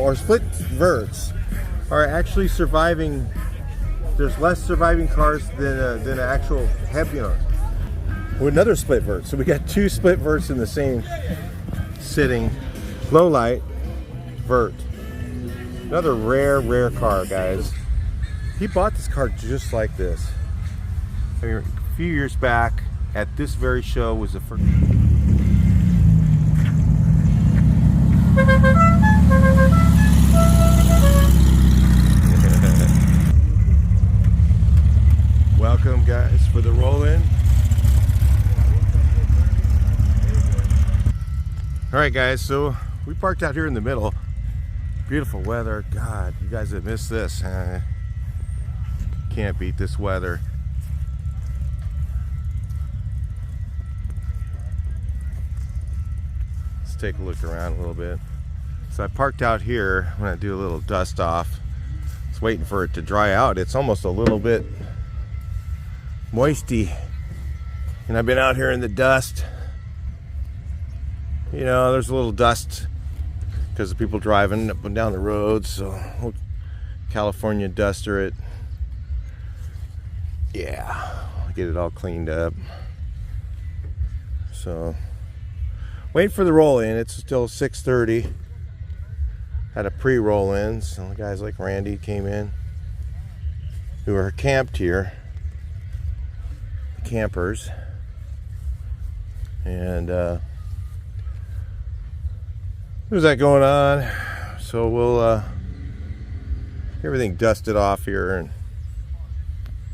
or split verts are actually surviving. There's less surviving cars than an actual heavy, with another split vert. So we got two split verts in the same sitting low light vert. Another rare car, guys. He bought this car just like this. I mean, a few years back at this very show was the first. Welcome, guys, for the roll-in. All right, guys, so we parked out here in the middle. Beautiful weather. God, you guys have missed this. Can't beat this weather. Let's take a look around a little bit. So I parked out here. I'm gonna do a little dust off. Just waiting for it to dry out. It's almost a little bit moisty, and I've been out here in the dust. You know, there's a little dust because of people driving up and down the roads, so we'll California duster it. Yeah, get it all cleaned up. So wait for the roll-in. It's still 6:30. Had a pre-roll-in. So guys like Randy came in who are camped here. Campers, and there's that going on. So we'll get everything dusted off here and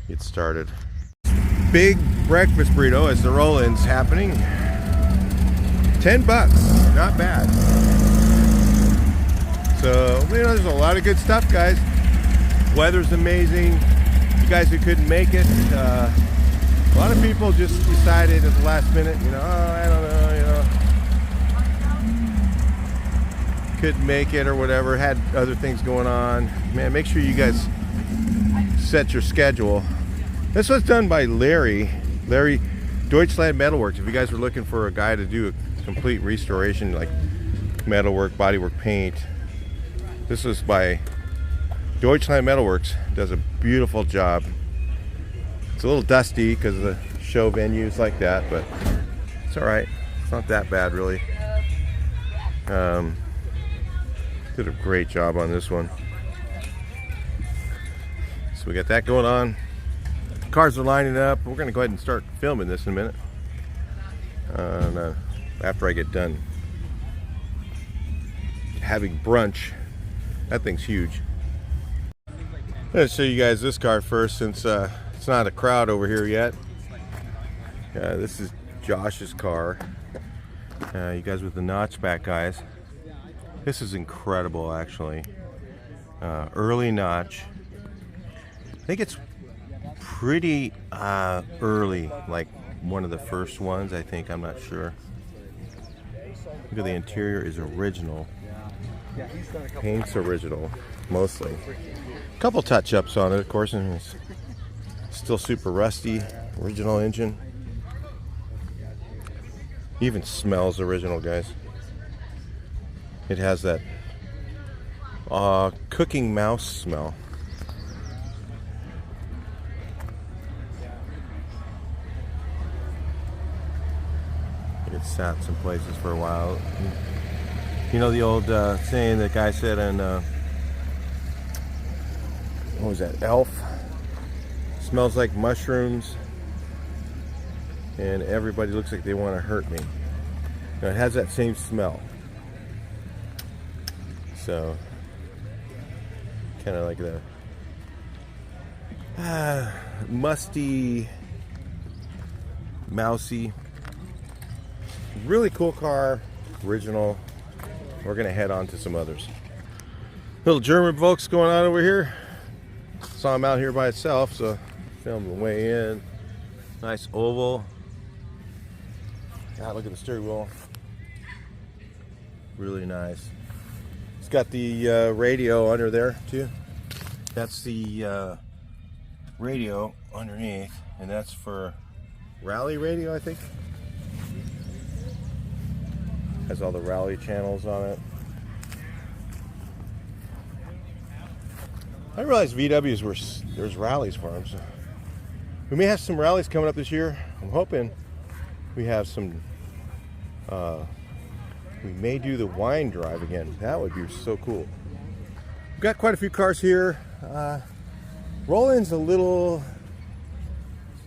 get started. Big breakfast burrito as the roll-in's happening. $10, not bad. So you know, there's a lot of good stuff, guys. Weather's amazing. You guys who couldn't make it, a lot of people just decided at the last minute, you know, oh, I don't know, you know, couldn't make it or whatever, had other things going on. Man, make sure you guys set your schedule. This was done by Larry Deutschland Metalworks. If you guys were looking for a guy to do a complete restoration, like metalwork, bodywork, paint, this was by Deutschland Metalworks. Does a beautiful job. It's a little dusty because of the show venues like that, but it's all right. It's not that bad, really. Did a great job on this one. So we got that going on. Cars are lining up. We're going to go ahead and start filming this in a minute. After I get done having brunch. That thing's huge. I'm going to show you guys this car first, since it's not a crowd over here yet. This is Josh's car. You guys with the notchback, guys. This is incredible, actually. Early notch. I think it's pretty early, like one of the first ones, I think. I'm not sure. Look at the interior is original. Paint's original, mostly. A couple touch-ups on it, of course, and it's still super rusty. Original engine. Even smells original, guys. It has that cooking mouse smell. It sat some places for a while. You know the old saying that guy said in what was that, Elf? Smells like mushrooms and everybody looks like they want to hurt me. Now, it has that same smell. So kind of like the musty, mousy. Really cool car, original. We're gonna head on to some others. Little German Volks going on over here. Saw him out here by itself, so filmed the way in. Nice oval. God, look at the steering wheel. Really nice. It's got the radio under there too. That's the radio underneath, and that's for rally radio, I think. Has all the rally channels on it. I didn't realize VWs were, there's rallies for them. So we may have some rallies coming up this year. I'm hoping we have some, we may do the wine drive again. That would be so cool. We've got quite a few cars here. Roll-in's a little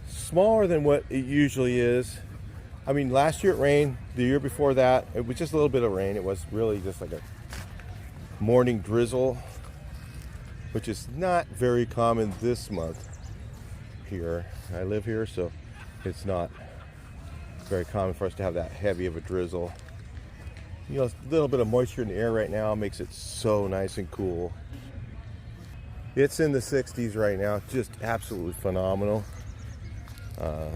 smaller than what it usually is. I mean, last year it rained. The year before that, it was just a little bit of rain. It was really just like a morning drizzle, which is not very common this month here. I live here, so it's not very common for us to have that heavy of a drizzle. You know, a little bit of moisture in the air right now makes it so nice and cool. It's in the 60s right now, just absolutely phenomenal.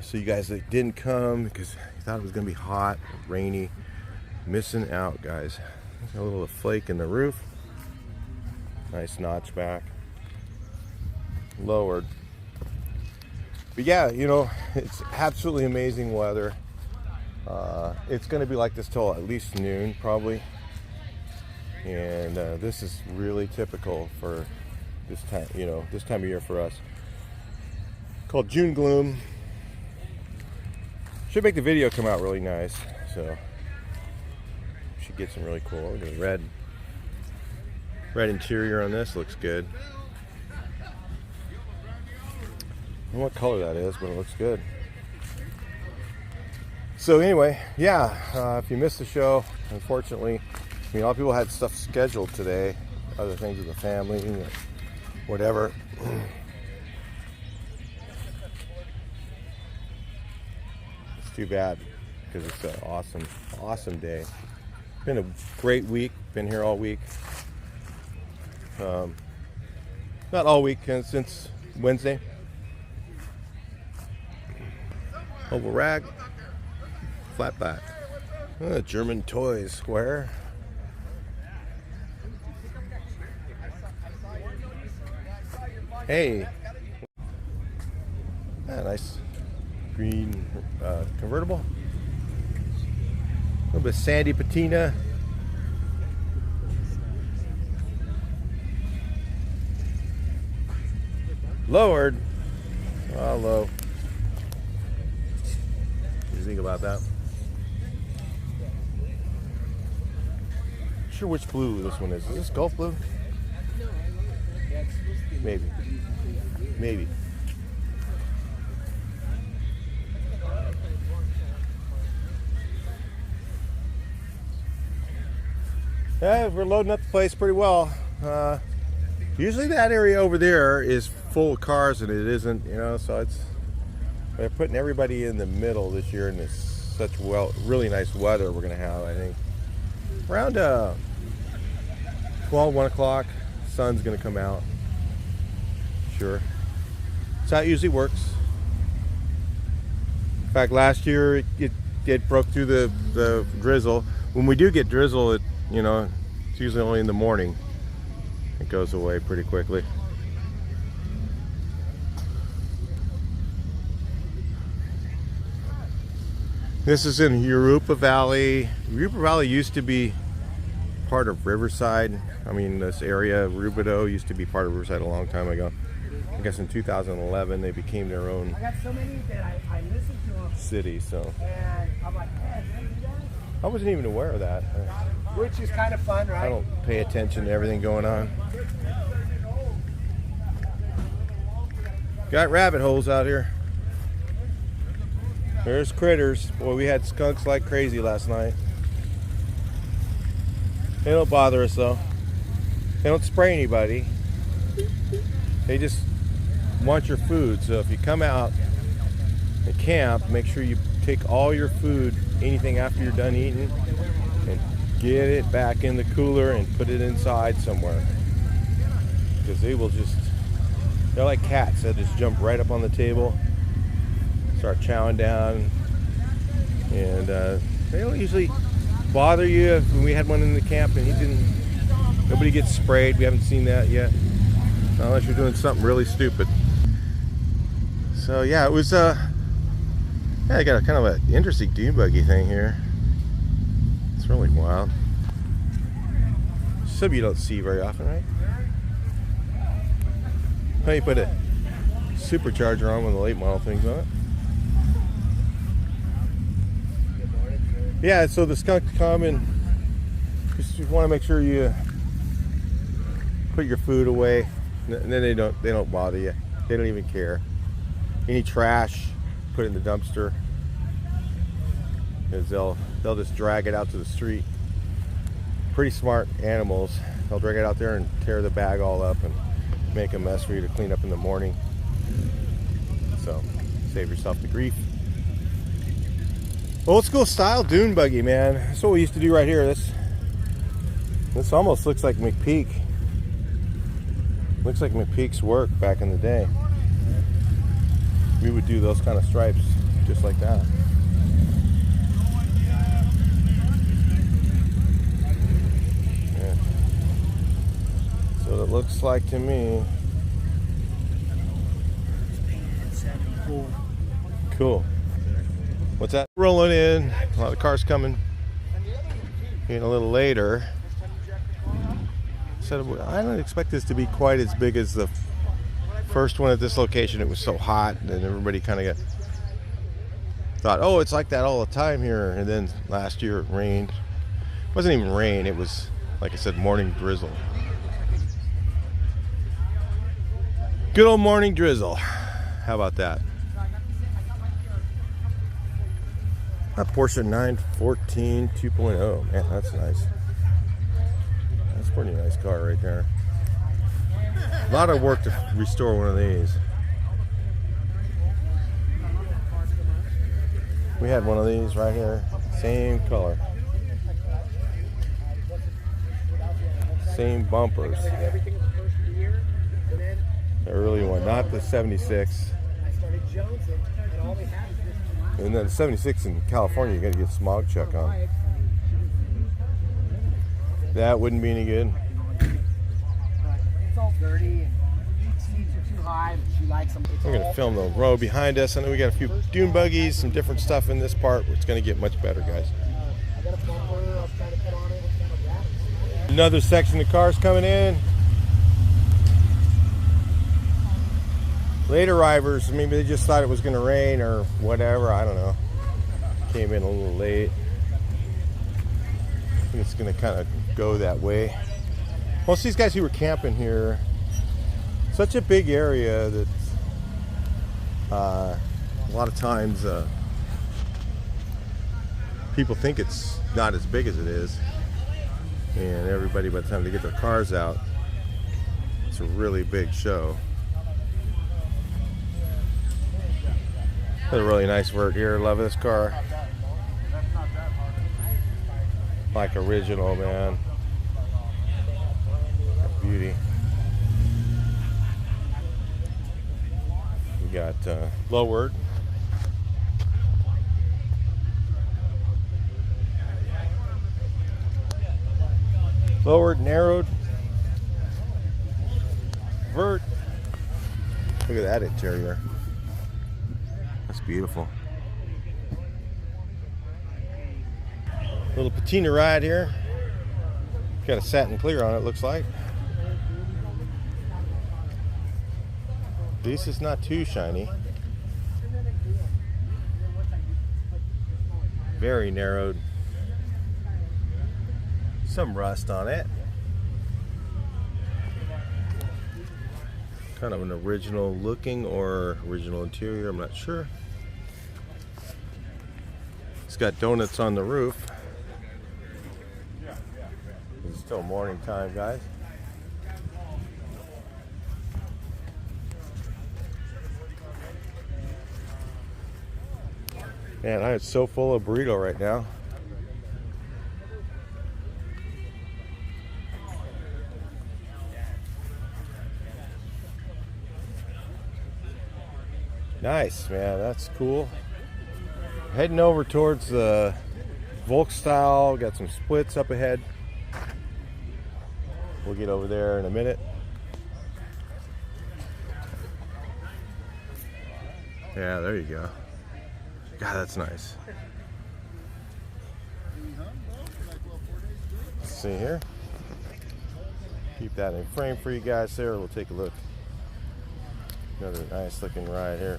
So you guys that didn't come because you thought it was gonna be hot, rainy, missing out, guys. A little flake in the roof. Nice notch back. Lowered. But yeah, you know, it's absolutely amazing weather. It's going to be like this till at least noon, probably. And this is really typical for this time, you know, this time of year for us. Called June Gloom. Should make the video come out really nice. So should get some really cool. Look at the red interior on this, looks good. I don't know what color that is, but it looks good. So anyway, yeah, if you missed the show, unfortunately, I mean, a lot of people had stuff scheduled today, other things with the family, whatever. It's too bad because it's an awesome day. It's been a great week. Been here all week. Not all week, since Wednesday. Oval rag, flat back. German toys square. Hey, nice green convertible. A little bit of sandy patina. Lowered. Oh, low. What do you think about that? Not sure which blue this one is. Is this Gulf blue? Maybe. Maybe. Yeah, we're loading up the place pretty well. Usually that area over there is full of cars and it isn't, you know, so they're putting everybody in the middle this year, and it's such really nice weather we're gonna have. I think around 1 o'clock, sun's gonna come out. Sure, that's how it usually works. In fact, last year it broke through the drizzle. When we do get drizzle, it's usually only in the morning. It goes away pretty quickly. This is in Jurupa Valley. Jurupa Valley used to be part of Riverside. I mean, this area, Rubidoux, used to be part of Riverside a long time ago. I guess in 2011 they became their own city. So I wasn't even aware of that. Which is kind of fun, right? I don't pay attention to everything going on. Got rabbit holes out here. There's critters. Boy, we had skunks like crazy last night. They don't bother us though. They don't spray anybody. They just want your food. So if you come out and camp, make sure you take all your food, anything after you're done eating, and get it back in the cooler and put it inside somewhere. Because they will they're like cats. They'll just jump right up on the table, start chowing down, and they don't usually bother you. When we had one in the camp and nobody gets sprayed. We haven't seen that yet, unless you're doing something really stupid. So yeah, it was I got a kind of an interesting dune buggy thing here. It's really wild. Some you don't see very often, right? How you put a supercharger on one of the late model things on it? Yeah, so the skunks come and just want to make sure you put your food away, and then they don't bother you. They don't even care. Any trash, put it in the dumpster, because they'll just drag it out to the street. Pretty smart animals. They'll drag it out there and tear the bag all up and make a mess for you to clean up in the morning. So save yourself the grief. Old school style dune buggy, man. That's what we used to do right here. This almost looks like McPeak. Looks like McPeak's work back in the day. We would do those kind of stripes just like that. Yeah. So it looks like to me. Cool. What's that? Rolling in. A lot of cars coming in a little later. So I don't expect this to be quite as big as the first one at this location. It was so hot, and everybody kind of thought, oh, it's like that all the time here. And then last year it rained. It wasn't even rain. It was, like I said, morning drizzle. Good old morning drizzle. How about that? A Porsche 914 2.0. Man, that's nice. That's a pretty nice car right there. A lot of work to restore one of these. We had one of these right here. Same color. Same bumpers. The early one, not the 76. And then 76 in California, you got to get smog check on. That wouldn't be any good. It's all dirty and seats are too high, but she likes them. We're going to film the row behind us. I know we got a few dune buggies, some different stuff in this part. It's going to get much better, guys. I got a bumper I was trying to put on it. Another section of cars coming in. Late arrivers, maybe they just thought it was going to rain or whatever. I don't know. Came in a little late. I think it's going to kind of go that way. Most of these guys who were camping here, such a big area that a lot of times people think it's not as big as it is. And everybody, by the time they get their cars out, it's a really big show. A really nice vert here. Love this car. Like original, man. Beauty. We got lowered. Lowered, narrowed. Vert. Look at that interior. That's beautiful. Little patina ride here. Got a satin clear on it, looks like. At least it's not too shiny. Very narrowed. Some rust on it. Kind of an original looking or original interior, I'm not sure. It's got donuts on the roof. It's still morning time, guys. Man, I am so full of burrito right now. Nice, man. That's cool. Heading over towards the Volk style. Got some splits up ahead. We'll get over there in a minute. Yeah, there you go. God, that's nice. Let's see here. Keep that in frame for you guys there. We'll take a look Another nice looking ride here.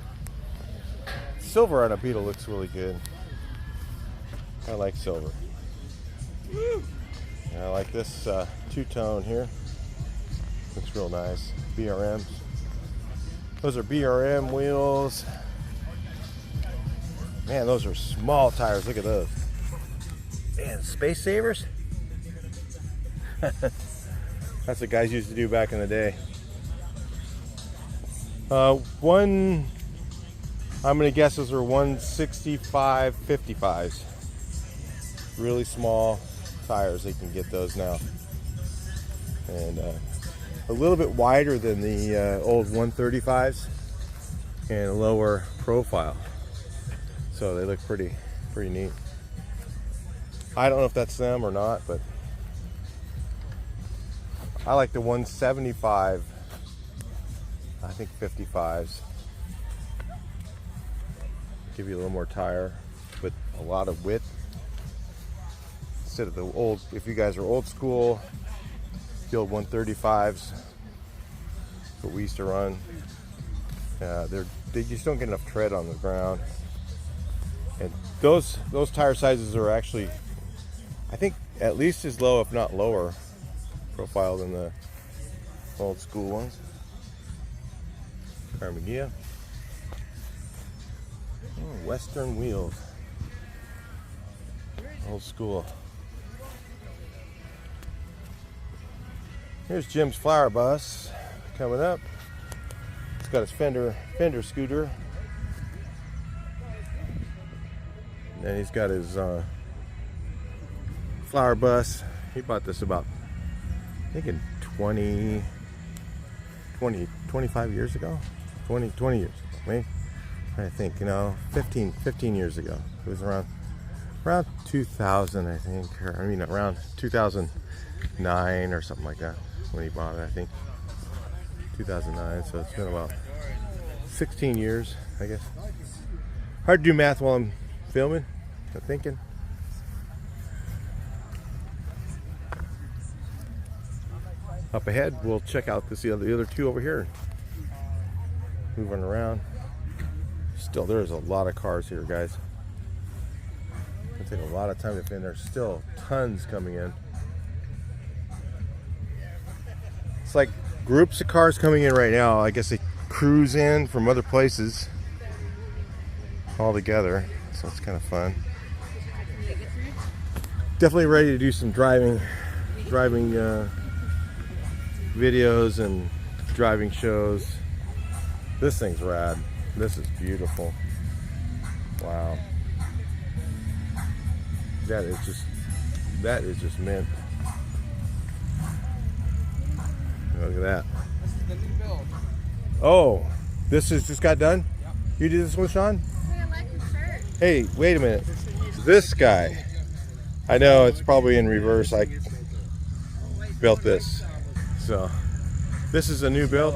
Silver on a Beetle looks really good. I like silver. And I like this two-tone here. Looks real nice. BRMs. Those are BRM wheels. Man, those are small tires. Look at those. Man, space savers? That's what guys used to do back in the day. I'm gonna guess those are 165 55s. Really small tires. They can get those now. And a little bit wider than the old 135s and a lower profile. So they look pretty neat. I don't know if that's them or not, but I like the 175, I think 55s. Give you a little more tire, but a lot of width. Instead of the old, if you guys are old school, the old 135s, what we used to run, they just don't get enough tread on the ground. And those tire sizes are actually, I think, at least as low, if not lower, profile than the old school ones. Karmann Ghias. Oh, Western wheels. Old school. Here's Jim's flower bus coming up. He's got his fender scooter. And he's got his flower bus. He bought this about, I think, in 25 years ago. 20 years ago, maybe. I think, 15 years ago. It was around 2000, I think, or I mean around 2009 or something like that when he bought it, I think. 2009, so it's been about 16 years, I guess. Hard to do math while I'm filming, I'm thinking. Up ahead, we'll check out the other two over here. Moving around. Still, there's a lot of cars here, guys. It'll take a lot of time to fit in. There's still tons coming in. It's like groups of cars coming in right now. I guess they cruise in from other places all together, so it's kind of fun. Definitely ready to do some driving videos and driving shows. This thing's rad. This is beautiful. Wow. That is just mint. Look at that. This is the new build. Oh, this is just got done? Yep. You did this one, Sean? Hey, I like your shirt. Hey, wait a minute. This guy. I know it's probably in reverse. I built this. So, this is a new build.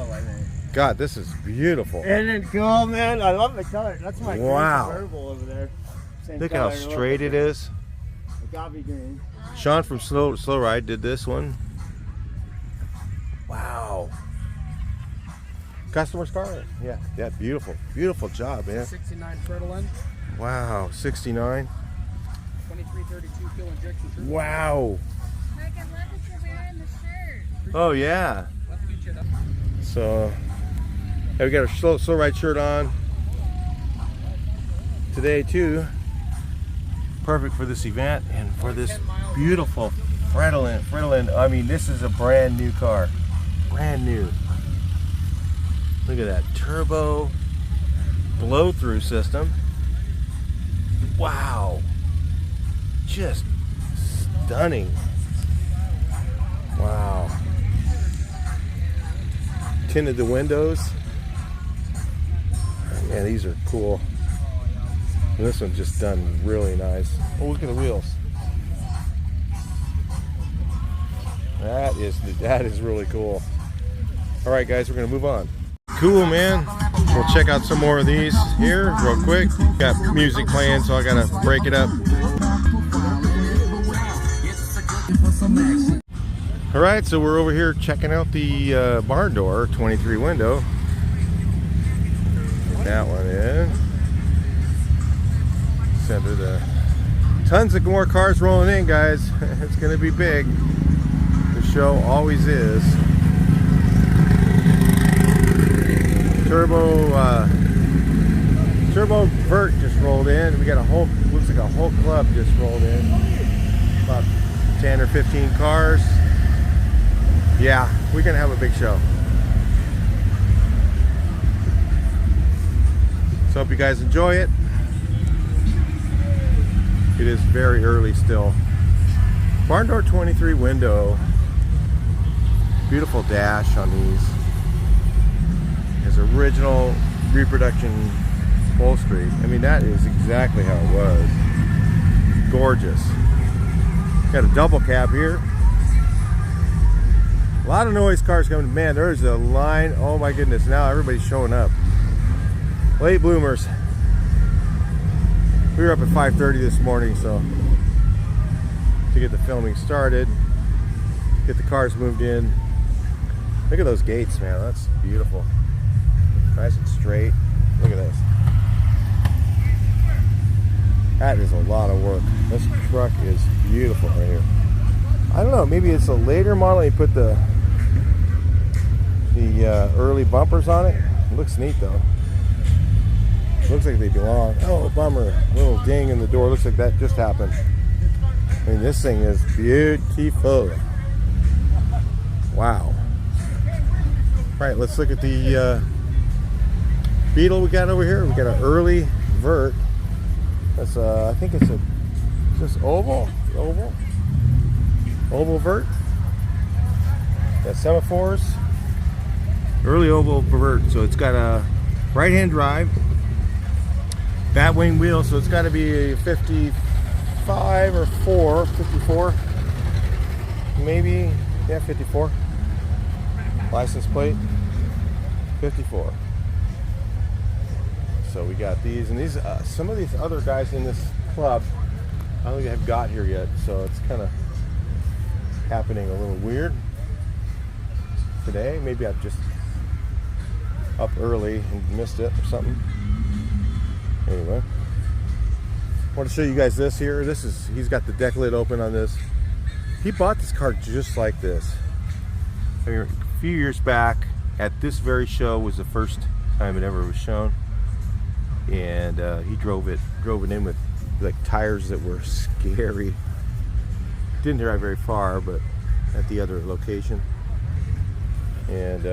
God, this is beautiful. Isn't it cool, man? I love the color. That's my wow. convertible over there. Same Look how straight it is. Agave green. Sean from Slow Ride did this one. Wow. Customer's car? Yeah, beautiful. Beautiful job, man. 69 throttle end. Wow, 69. 2332 fuel injection. Wow. Mike, I love that you're wearing the shirt. Oh, yeah. So, we got our slow Ride shirt on today, too. Perfect for this event and for this beautiful Fredolin. I mean, this is a brand new car. Brand new. Look at that turbo blow-through system. Wow. Just stunning. Wow. Tinted the windows. Man, these are cool. And this one's just done really nice. Oh, look at the wheels. That is really cool. All right, guys, we're gonna move on. Cool, man. We'll check out some more of these here real quick. Got music playing, so I gotta break it up. All right, so we're over here checking out the barn door 23 window. that one in. Center the tons of more cars rolling in, guys. It's gonna be big. The show always is. Turbo Vert just rolled in. We got a whole, looks like a whole club just rolled in. About 10 or 15 cars. Yeah, we're gonna have a big show. So hope you guys enjoy it. It is very early still. Barn door 23 window. Beautiful dash on these. His original reproduction upholstery. I mean, that is exactly how it was. Gorgeous. Got a double cab here. A lot of noise cars coming. Man, there's a line. Oh my goodness, now everybody's showing up. Late bloomers. We were up at 5:30 this morning, so to get the filming started, get the cars moved in. Look at those gates, man. That's beautiful. Nice and straight. Look at this. That is a lot of work. This truck is beautiful right here. I don't know, maybe it's a later model. You put the early bumpers on it. It looks neat though. Looks like they belong. Oh, bummer. A little ding in the door. Looks like that just happened. I mean, this thing is beautiful. Wow. All right, let's look at the Beetle we got over here. We got an early Vert. That's I think it's a just oval Vert. Got semaphores. Early oval Vert. So it's got a right-hand drive. Batwing wheel, so it's got to be a 55 or 54, maybe, yeah, 54. License plate, 54. So we got these, and these, some of these other guys in this club, I don't think have got here yet, so it's kind of happening a little weird today. Maybe I'm just up early and missed it or something. Anyway, I want to show you guys this here. This is, he's got the deck lid open on this. He bought this car just like this. I mean, a few years back at this very show was the first time it ever was shown. And he drove it in with like tires that were scary. Didn't drive very far, but at the other location. And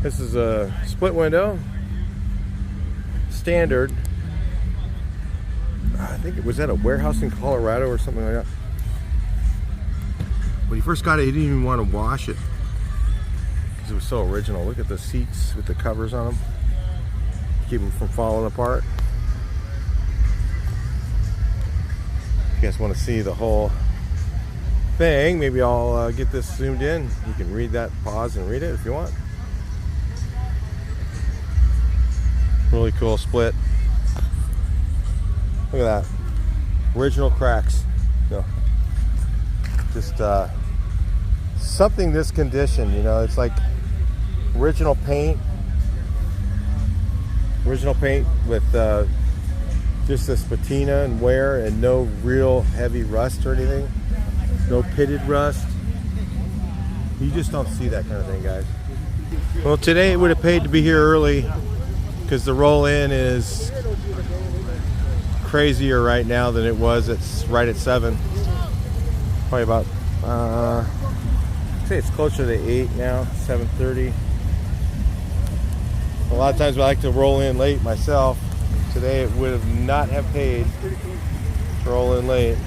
this is a split window. Standard. I think it was at a warehouse in Colorado or something like that. When he first got it, he didn't even want to wash it because it was so original. Look at the seats with the covers on them. Keep them from falling apart. If you guys want to see the whole thing, maybe I'll get this zoomed in. You can read that, pause and read it if you want. Really cool split. Look at that. Original cracks. No. Just something this condition, you know, it's like original paint. Original paint with just this patina and wear and no real heavy rust or anything. No pitted rust. You just don't see that kind of thing, guys. Well, today it would have paid to be here early, because the roll-in is crazier right now than it was. It's right at 7. Probably about, I'd say it's closer to 8 now, 7:30. A lot of times I like to roll in late myself. Today it would have not have paid to roll in late.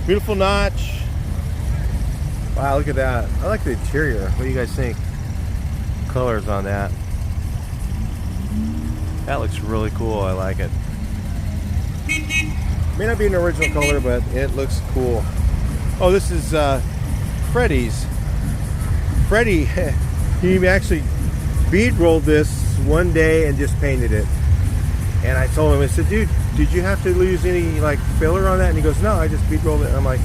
Beautiful notch. Wow, look at that. I like the interior. What do you guys think? Colors on that. That looks really cool. I like it. May not be an original color, but it looks cool. Oh, this is Freddie's. Freddie, he actually bead rolled this one day and just painted it. And I told him, I said, dude, did you have to use any like filler on that? And he goes, no, I just bead rolled it. And I'm like,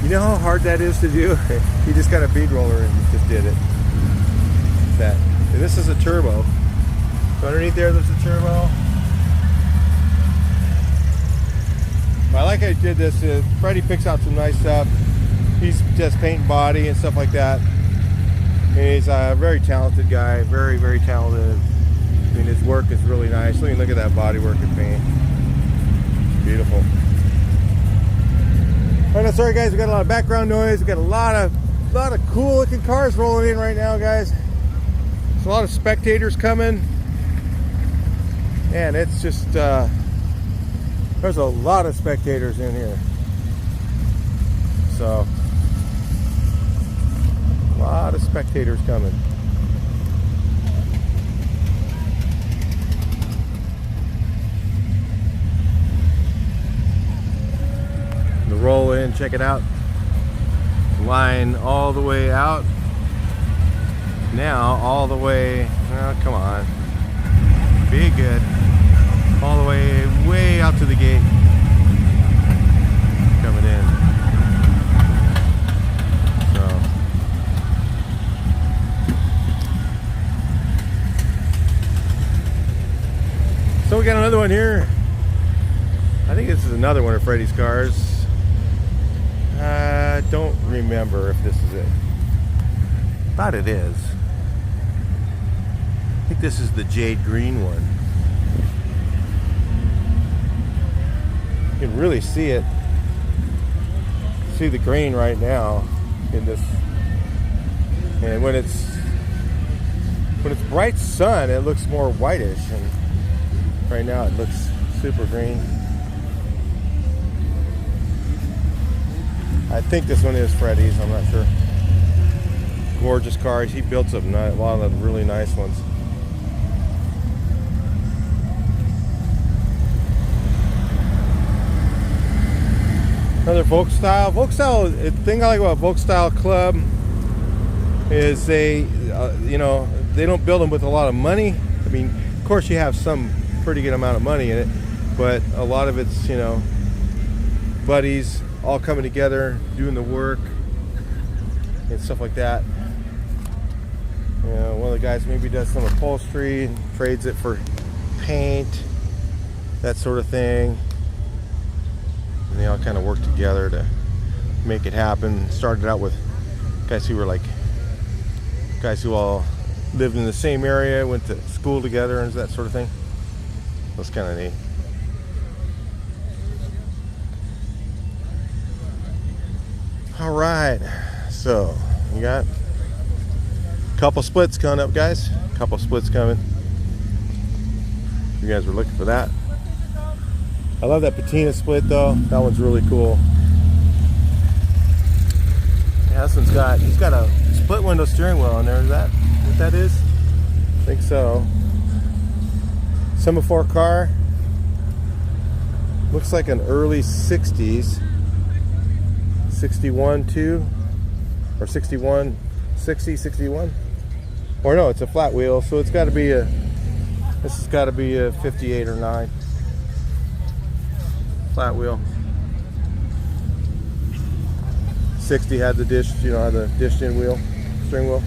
you know how hard that is to do? He just got a bead roller and just did it. that. And this is a turbo. So underneath there's a turbo. I like I did this. Freddie picks out some nice stuff. He's just painting body and stuff like that. And he's a very talented guy. Very, very talented. I mean, his work is really nice. Look at that body work and paint. Beautiful. All right, sorry guys, we got a lot of background noise. We got a lot of cool looking cars rolling in right now, guys. There's a lot of spectators coming, and it's just there's a lot of spectators in here. So a lot of spectators coming. The roll in, check it out. Line all the way out. Now all the way, oh, come on. Be good. All the way out to the gate. Coming in. So we got another one here. I think this is another one of Freddie's cars. I don't remember if this is it. Thought it is. I think this is the jade green one. You can really see it. See the green right now in this. And when it's bright sun, it looks more whitish, and right now it looks super green. I think this one is Freddie's, I'm not sure. Gorgeous cars. He built a lot of really nice ones. Another Volksstyle. Volksstyle, the thing I like about Volksstyle Club is they, you know, they don't build them with a lot of money. I mean, of course you have some pretty good amount of money in it, but a lot of it's, you know, buddies all coming together, doing the work and stuff like that. You know, one of the guys maybe does some upholstery and trades it for paint, that sort of thing. And they all kind of work together to make it happen. Started out with guys who were like guys who all lived in the same area, went to school together and that sort of thing. That's kind of neat. All right, so we got a couple splits coming up, guys. A couple splits coming. You guys were looking for that. I love that patina split though. That one's really cool. Yeah, this one's he's got a split window steering wheel on there. Is that what that is? I think so. Semaphore car. Looks like an early 60s. 61 too, or 61, 60, 61, or no, it's a flat wheel, so it's got to be this has got to be a 58 or 9 flat wheel. 60 had the dish, you know, had the dished in wheel, steering wheel.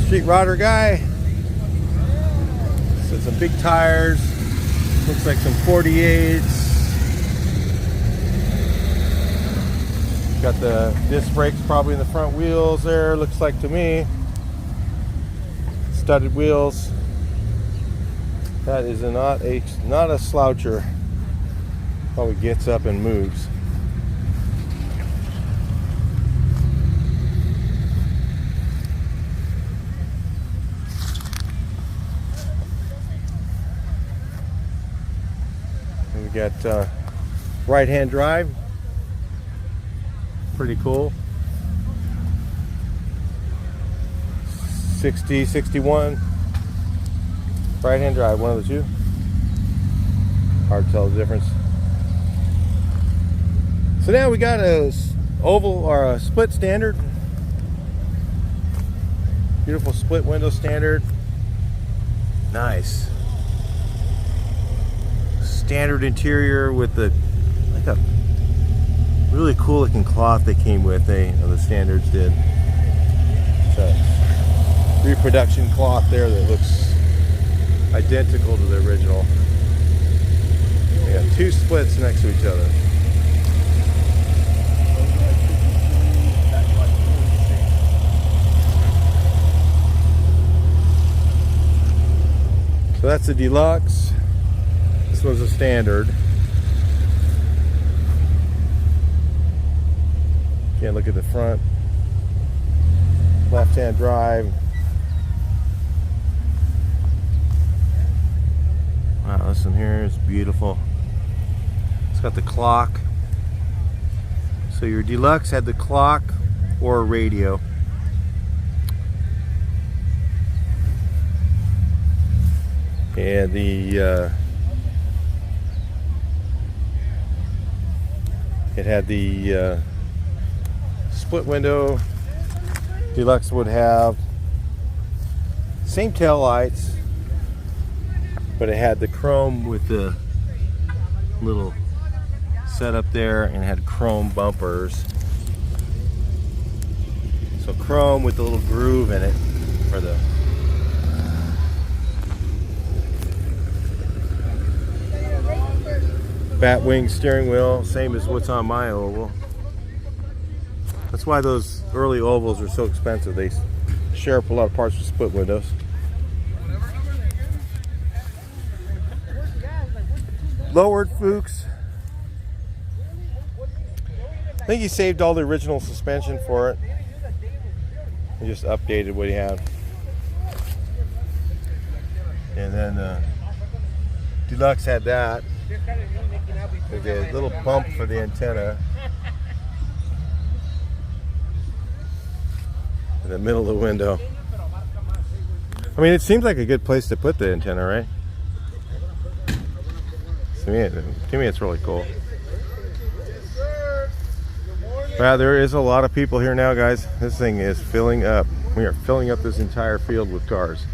Street rodder guy. So some big tires, looks like some 48s. Got the disc brakes probably in the front wheels there, looks like to me. Studded wheels. That is not a sloucher. Probably gets up and moves. Got right-hand drive, pretty cool. 60, 61, right-hand drive, one of the two. Hard to tell the difference. So now we got a oval or a split standard. Beautiful split window standard. Nice. Standard interior with the Look at really cool looking cloth they came with. The standards did. So, reproduction cloth there that looks identical to the original. They got two splits next to each other. So that's the deluxe. This one's a standard. Can't look at the front. Left-hand drive. Wow, this one here is beautiful. It's got the clock. So your deluxe had the clock or a radio. And it had the split window. Deluxe would have same tail lights, but it had the chrome with the little setup there, and it had chrome bumpers. So chrome with the little groove in it for the bat wing steering wheel, same as what's on my oval. That's why those early ovals are so expensive. They share up a lot of parts with split windows. Lowered Fuchs. I think he saved all the original suspension for it. He just updated what he had. And then Deluxe had that. With a little bump for the antenna in the middle of the window. I mean, it seems like a good place to put the antenna, right? To me it's really cool. Wow, there is a lot of people here now, guys. This thing is filling up. We are filling up this entire field with cars.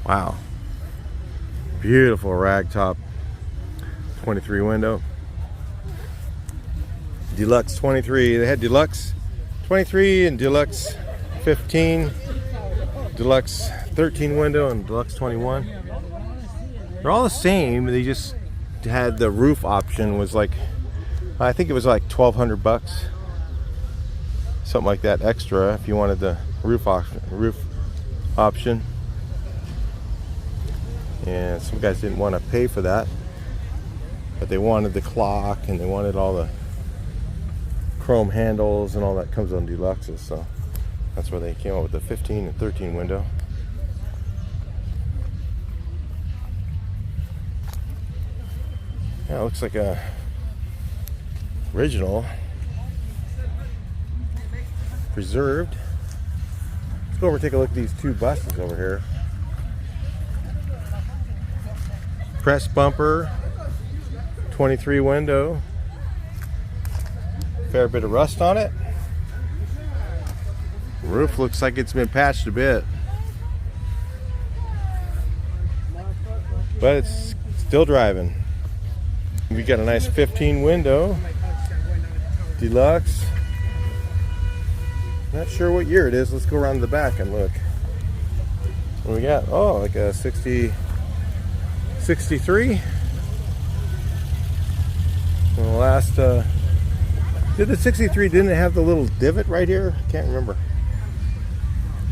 Wow, beautiful ragtop 23 window. Deluxe 23. They had Deluxe 23 and Deluxe 15, Deluxe 13 window, and Deluxe 21. They're all the same. They just had the roof option was like, I think it was like $1,200, something like that extra if you wanted the roof option. And some guys didn't want to pay for that, but they wanted the clock and they wanted all the chrome handles and all that comes on Deluxes, so that's where they came up with the 15 and 13 window. Yeah, it looks like a original preserved. Let's go over and take a look at these two buses over here. Press bumper, 23 window, fair bit of rust on it. Roof looks like it's been patched a bit, but it's still driving. We got a nice 15 window, Deluxe. Not sure what year it is. Let's go around to the back and look. What we got? Oh, like a 63. The last did the 63 didn't it have the little divot right here? Can't remember.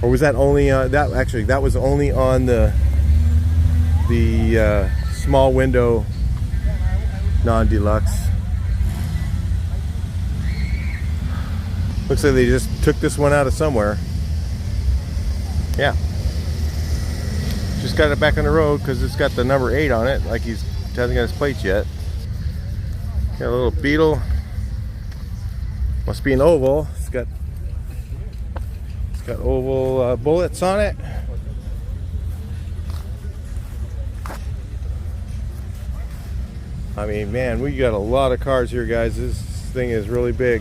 Or was that only that actually that was only on the small window non-deluxe. Looks like they just took this one out of somewhere. Yeah. Just got it back on the road because it's got the number 8 on it, like he hasn't got his plates yet. Got a little Beetle. Must be an oval. It's got oval bullets on it. I mean, man, we got a lot of cars here, guys. thing is really big.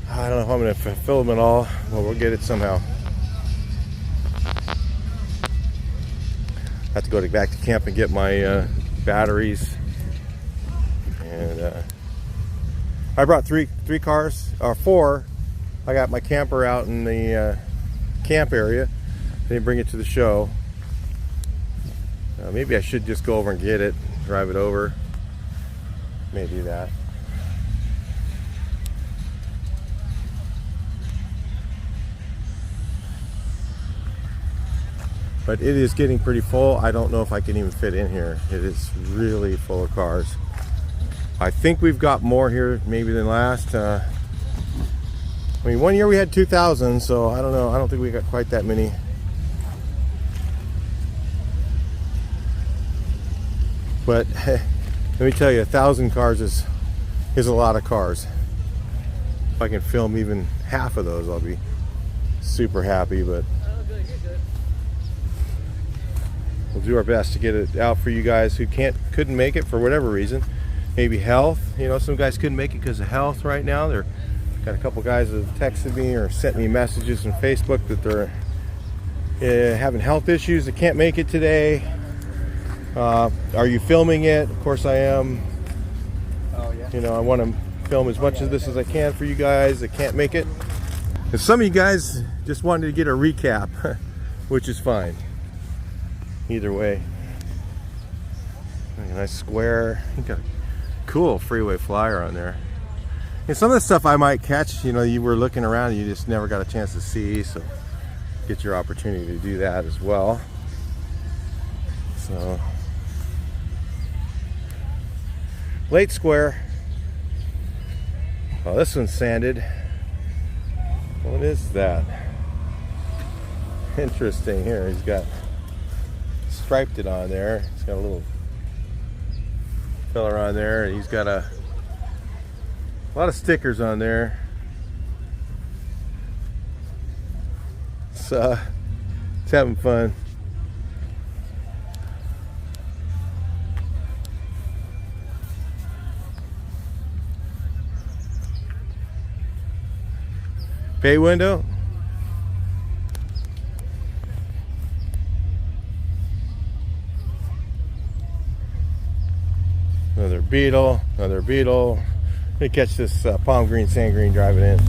I don't know if I'm going to film it all, but we'll get it somehow. I have to go back to camp and get my batteries. And I brought three cars, or 4. I got my camper out in the camp area. Then bring it to the show. Maybe I should just go over and get it, drive it over. May do that. But it is getting pretty full. I don't know if I can even fit in here. It is really full of cars. I think we've got more here maybe than last. I mean, one year we had 2,000, so I don't know. I don't think we got quite that many. But let me tell you, 1,000 cars is a lot of cars. If I can film even half of those, I'll be super happy. But we'll do our best to get it out for you guys who couldn't make it for whatever reason. Maybe health. You know, some guys couldn't make it because of health right now. They're got a couple guys that have texted me or sent me messages on Facebook that they're having health issues. They can't make it today. Are you filming it? Of course I am. Oh yeah. You know, I want to film as much of this as I can for you guys that can't make it. And some of you guys just wanted to get a recap, which is fine. Either way. A nice square. You got a cool freeway flyer on there. And some of the stuff I might catch, you know, you were looking around and you just never got a chance to see, so get your opportunity to do that as well. So late square. Oh, this one's sanded. What is that? Interesting. Here he's got striped it on there. He's got a little filler on there, and he's got a lot of stickers on there. So it's having fun. Bay window. Another Beetle, another Beetle. Let me catch this palm green, sand green driving in.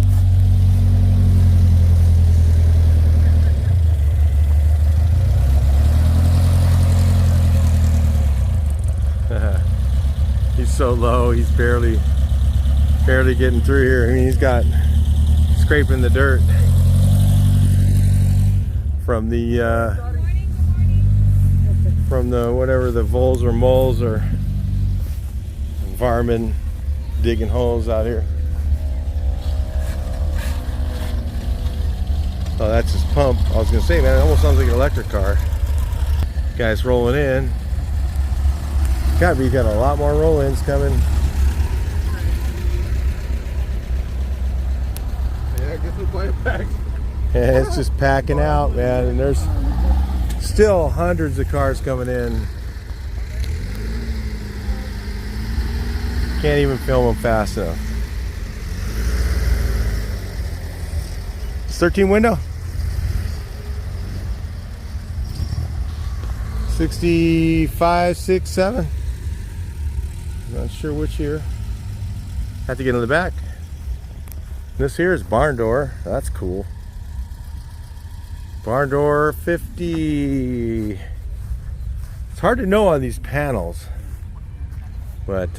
He's so low, he's barely getting through here. I mean, he's got scraping the dirt from the whatever the voles or moles or varmint digging holes out here. Oh, that's his pump. I was gonna say, man, it almost sounds like an electric car. Guy's rolling in. God, we got a lot more roll-ins coming. Yeah, I guess we'll play it back. And it's just packing out, man, and there's still hundreds of cars coming in. Can't even film them fast enough. It's 13 window. 65, 6, 7. Not sure which here. Have to get in the back. This here is barn door. That's cool. Barn door 50. It's hard to know on these panels, but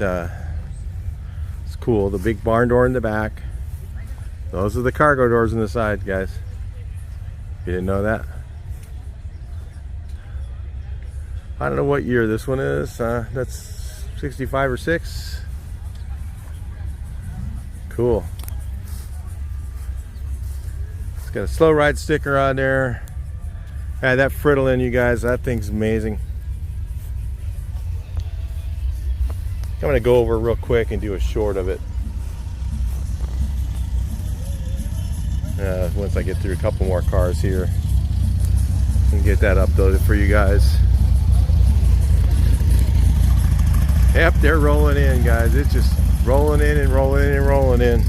it's cool. The big barn door in the back. Those are the cargo doors on the side, guys. You didn't know that? I don't know what year this one is. That's 65 or 6. Cool. It's got a slow ride sticker on there. That Fritolin, you guys, that thing's amazing. I'm gonna go over real quick and do a short of it. Once I get through a couple more cars here and get that uploaded for you guys. Yep, they're rolling in, guys. It's just rolling in and rolling in and rolling in.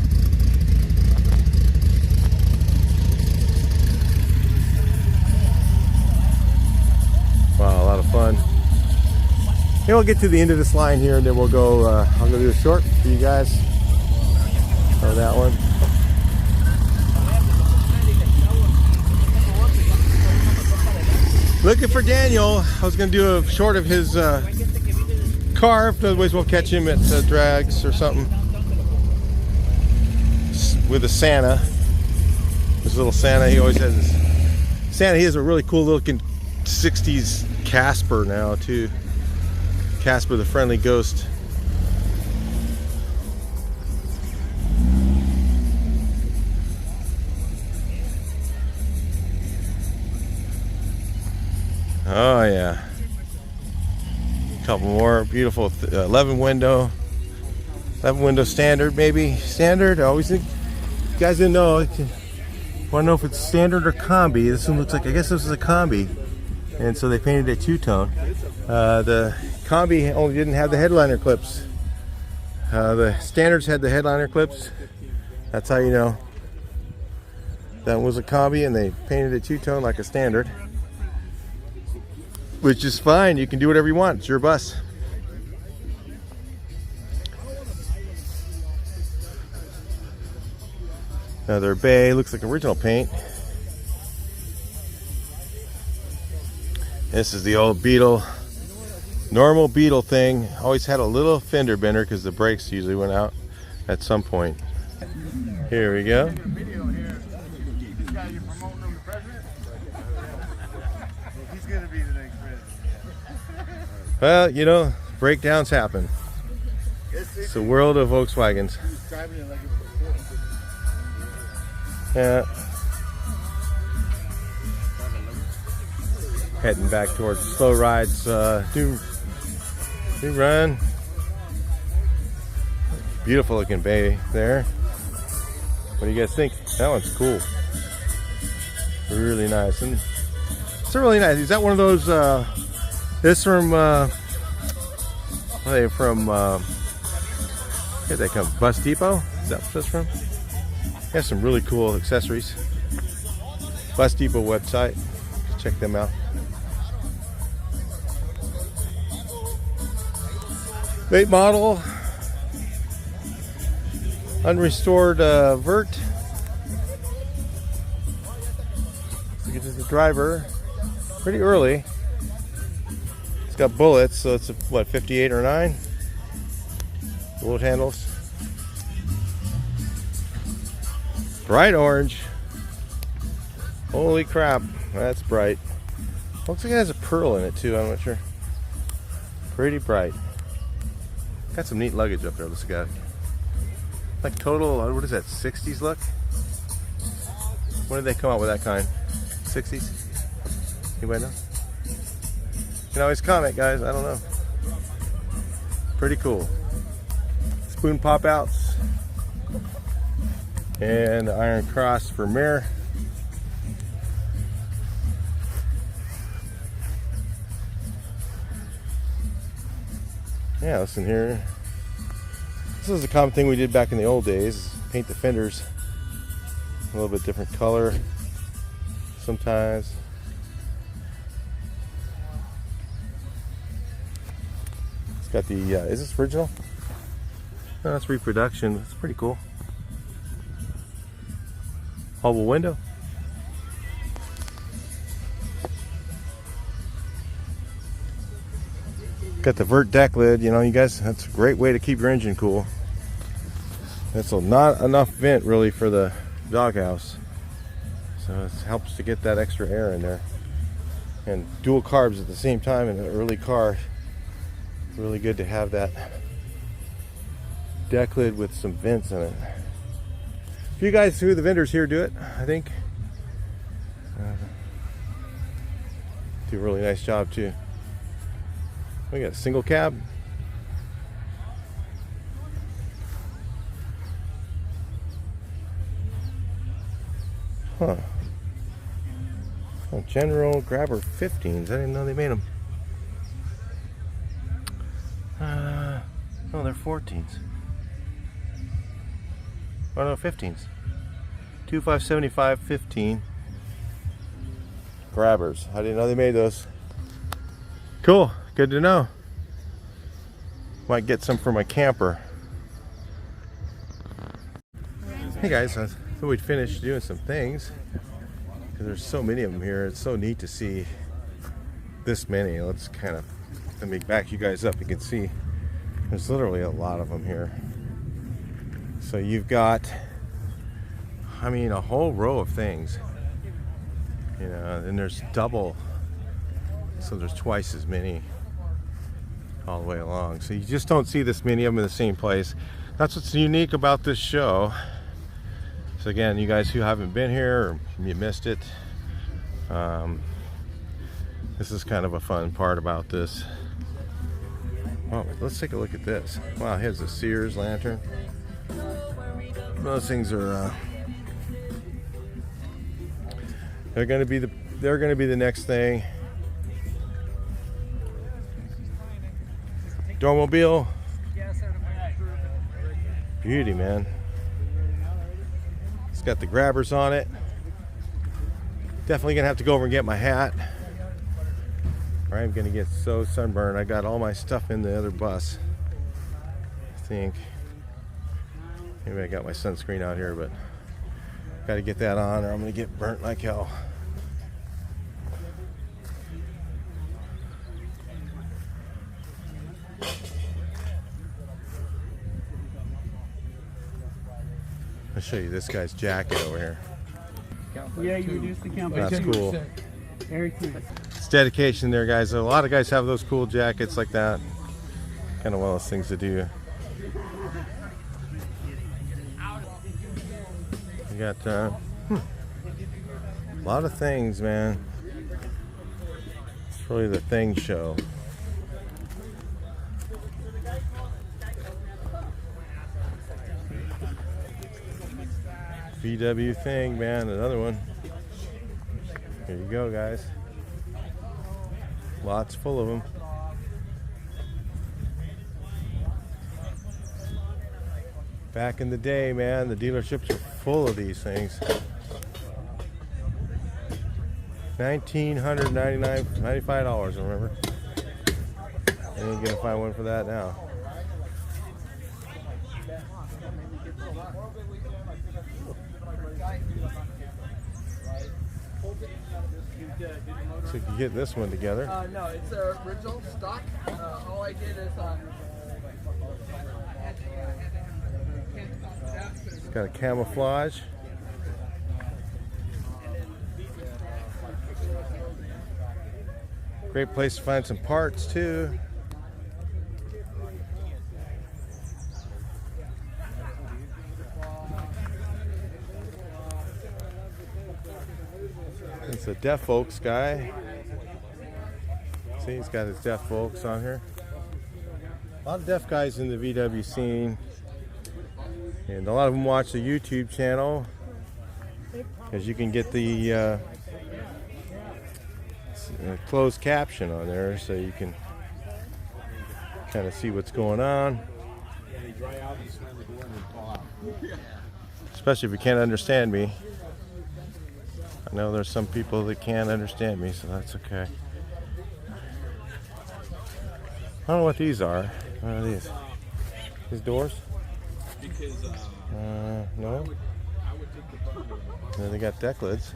Wow, a lot of fun. Maybe we'll get to the end of this line here and then we'll go, I'll go do a short for you guys. Or that one. Looking for Daniel. I was going to do a short of his car. Otherwise we'll catch him at drags or something. With a Santa. This little Santa, he always has this. Santa, he has a really cool looking 60s Casper now too. Casper the Friendly Ghost. Oh yeah. A couple more beautiful 11 window standard, maybe standard. I always think you guys didn't know. Want to know if it's standard or combi? This one looks like, I guess this is a combi, and so they painted it two-tone. The combi only didn't have the headliner clips. The standards had the headliner clips. That's how you know that was a combi, and they painted it two-tone like a standard. Which is fine, you can do whatever you want, it's your bus. Another bay, looks like original paint. This is the old Beetle, normal Beetle thing. Always had a little fender bender because the brakes usually went out at some point. Here we go. Well, you know, breakdowns happen. It's the world of Volkswagens. Yeah. Heading back towards Slow Ride's new run. Beautiful looking bay there. What do you guys think? That one's cool. Really nice. And it's a really nice. Is that one of those? This from where they come? Bus Depot? Is that what that's from? Has some really cool accessories. Bus Depot website. Check them out. Late model, unrestored vert. Look at the driver. Pretty early. It's got bullets, so it's a, what, 58 or 9? Bullet handles. Bright orange. Holy crap, that's bright. Looks like it has a pearl in it too, I'm not sure. Pretty bright. Got some neat luggage up there, let's go. Like total, what is that, 60s look? When did they come out with that kind? 60s? Anybody know? You can always comment, guys, I don't know. Pretty cool. Spoon pop outs. And iron cross for mirror. Yeah, listen here. This is a common thing we did back in the old days. Paint the fenders a little bit different color sometimes. It's got the, is this original? No, that's reproduction. It's pretty cool. Oval window. Got the vert deck lid, you know, you guys, that's a great way to keep your engine cool. That's not enough vent really for the doghouse, so it helps to get that extra air in there. And dual carbs at the same time in an early car, really good to have that deck lid with some vents in it. If you guys, who the vendors here do it, I think do a really nice job too. We got a single cab. Huh. Oh, General Grabber 15s. I didn't know they made them. Oh, they're 14s. Oh no, 15s. 2575 15 grabbers. I didn't know they made those. Cool, good to know. Might get some for my camper. Hey guys, I thought we'd finish doing some things because there's so many of them here. It's so neat to see this many. Let me back you guys up. You can see there's literally a lot of them here. So you've got, I mean, a whole row of things, you know, and there's double, so there's twice as many all the way along. So you just don't see this many of them in the same place. That's what's unique about this show. So again, you guys who haven't been here or you missed it, this is kind of a fun part about this. Well, let's take a look at this. Wow, here's a Sears lantern. Those things are they're going to be the next thing. Dormobile. Beauty, man. It's got the grabbers on it. Definitely gonna have to go over and get my hat. Or I'm gonna get so sunburned. I got all my stuff in the other bus, I think. Maybe I got my sunscreen out here, but gotta get that on or I'm gonna get burnt like hell. I'll show you this guy's jacket over here. Yeah, you reduced the count by That's 10%. cool. Very cool. It's dedication there, guys. A lot of guys have those cool jackets like that. Kind of one of those things to do. You got a lot of things, man. It's really the thing show. VW thing, man, another one. Here you go, guys. Lots full of them. Back in the day, man, the dealerships were full of these things. $1,995, remember? You ain't gonna find one for that now. So you can get this one together. No, it's original stock. All I did is It's got a camouflage. Great place to find some parts too. It's a deaf folks guy. See, he's got his deaf folks on here. A lot of deaf guys in the VW scene. And a lot of them watch the YouTube channel because you can get the closed caption on there so you can kind of see what's going on. Especially if you can't understand me. I know there's some people that can't understand me, so that's okay. I don't know what these are. What are these? These doors? No. And then they got deck lids.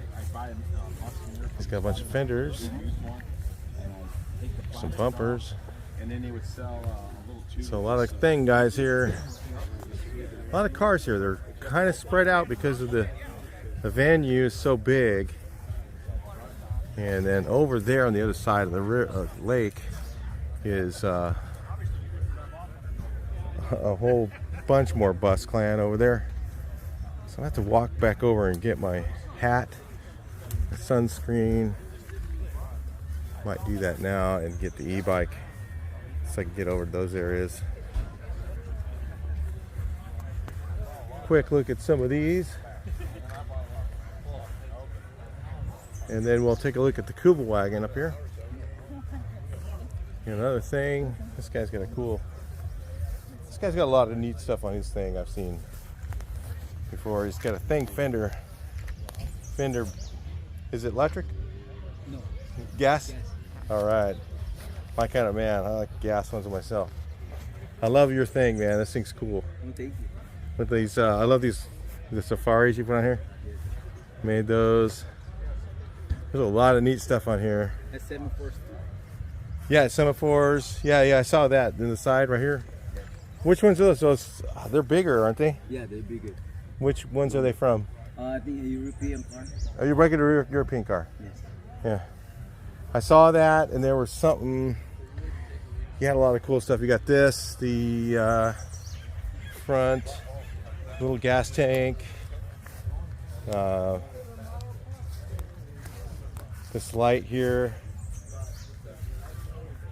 It's got a bunch of fenders, some bumpers. So a lot of thing guys here. A lot of cars here. They're kind of spread out because of the venue is so big. And then over there on the other side of the lake is a whole bunch more bus clan over there. So I have to walk back over and get my hat, my sunscreen. Might do that now and get the e-bike so I can get over to those areas. Quick look at some of these. And then we'll take a look at the Kuba wagon up here. And another thing, this guy's got a lot of neat stuff on his thing I've seen. before. He's got a thing fender. Fender, is it electric? No. Gas? All right. My kind of man. I like gas ones myself. I love your thing, man. This thing's cool. Oh, thank you. With these, I love the safaris you put on here. Made those. There's a lot of neat stuff on here. That's 7/4. Yeah, semaphores. Yeah, I saw that in the side right here. Which ones are those? Those they're bigger, aren't they? Yeah, they're bigger. Which ones are they from? I think a European car. Are you regular European car? Yes. Yeah. I saw that, and there was something. You had a lot of cool stuff. You got this, the front little gas tank. This light here.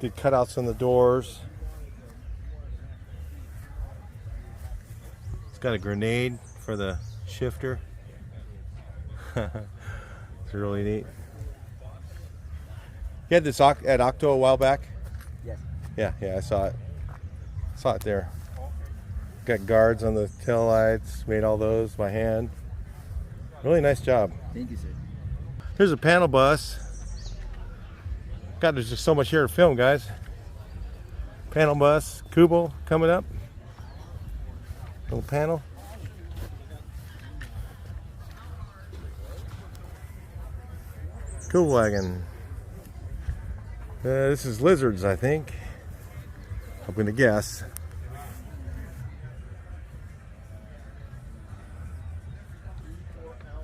Did cutouts on the doors. It's got a grenade for the shifter. It's really neat. You had this at Octo a while back? Yes. Yeah, I saw it. Saw it there. Got guards on the tail lights, made all those by hand. Really nice job. Thank you, sir. Here's a panel bus. God, there's just so much here to film, guys. Panel bus, Kubo coming up. Little panel. Volkswagen. This is lizards, I think. I'm gonna guess.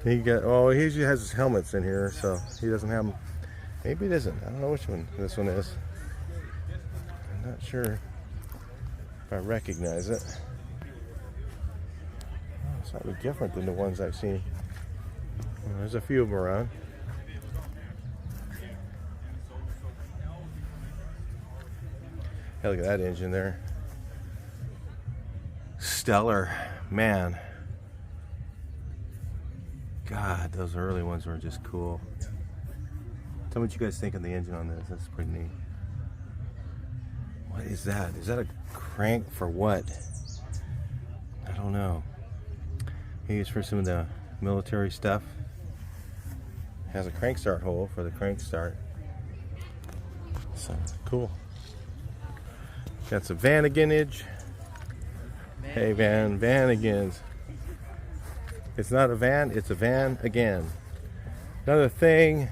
He usually has his helmets in here, so he doesn't have them. Maybe it isn't. I don't know which one this one is. I'm not sure if I recognize it. It's slightly different than the ones I've seen. There's a few of them around. Hey, look at that engine there. Stellar, man. God, those early ones were just cool. Tell me what you guys think of the engine on this. That's pretty neat. What is that? Is that a crank for what? I don't know. Maybe it's for some of the military stuff. It has a crank start hole for the crank start. So cool. Got some Vanagonage. Hey, Vanagons. It's not a van, it's a van again. Another thing.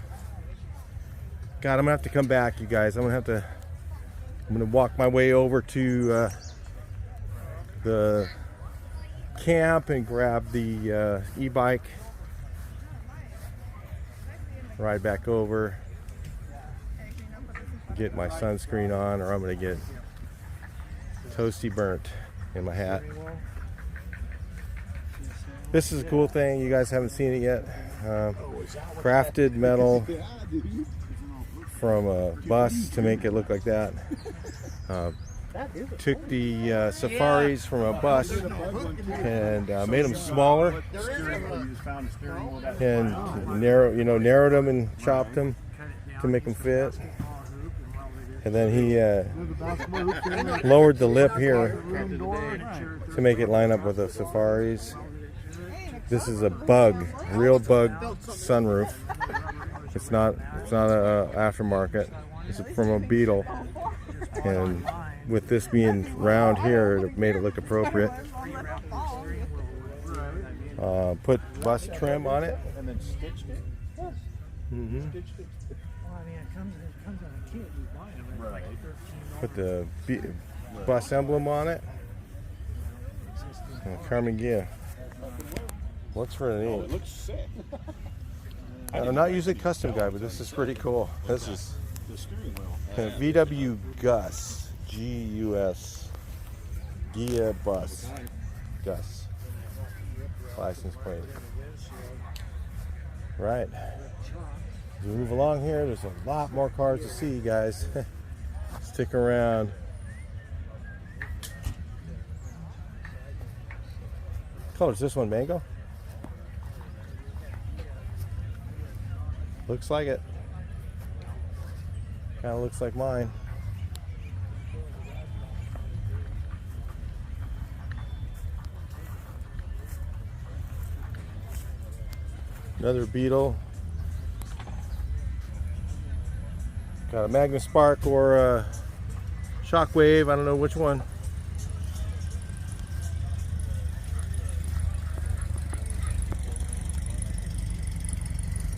God, I'm gonna have to come back, you guys. I'm gonna walk my way over to the camp and grab the e-bike. Ride back over. Get my sunscreen on, or I'm gonna get toasty burnt in my hat. This is a cool thing. You guys haven't seen it yet. Crafted metal from a bus to make it look like that. Took the safaris from a bus and made them smaller and narrowed them and chopped them to make them fit. And then he lowered the lip here to make it line up with the safaris. This is a real bug sunroof. It's not a aftermarket. It's from a Beetle, and with this being round here, it made it look appropriate. Put bus trim on it. And then stitched it? Yes. Mm-hmm. Stitched it. Well, I mean, it comes on a kit. You buy them. It's like $13. Put the bus emblem on it. Karmann Ghias. Looks really neat. It looks sick. I'm not usually a custom guy, but this is pretty cool. This is The steering wheel. VW Gus. G-U-S. Ghia bus. Gus. License plate. Right. As we move along here, there's a lot more cars to see, guys. Stick around. What color is this one, mango? Looks like it. Kind of looks like mine. Another Beetle. Got a Magnum Spark or a Shockwave, I don't know which one.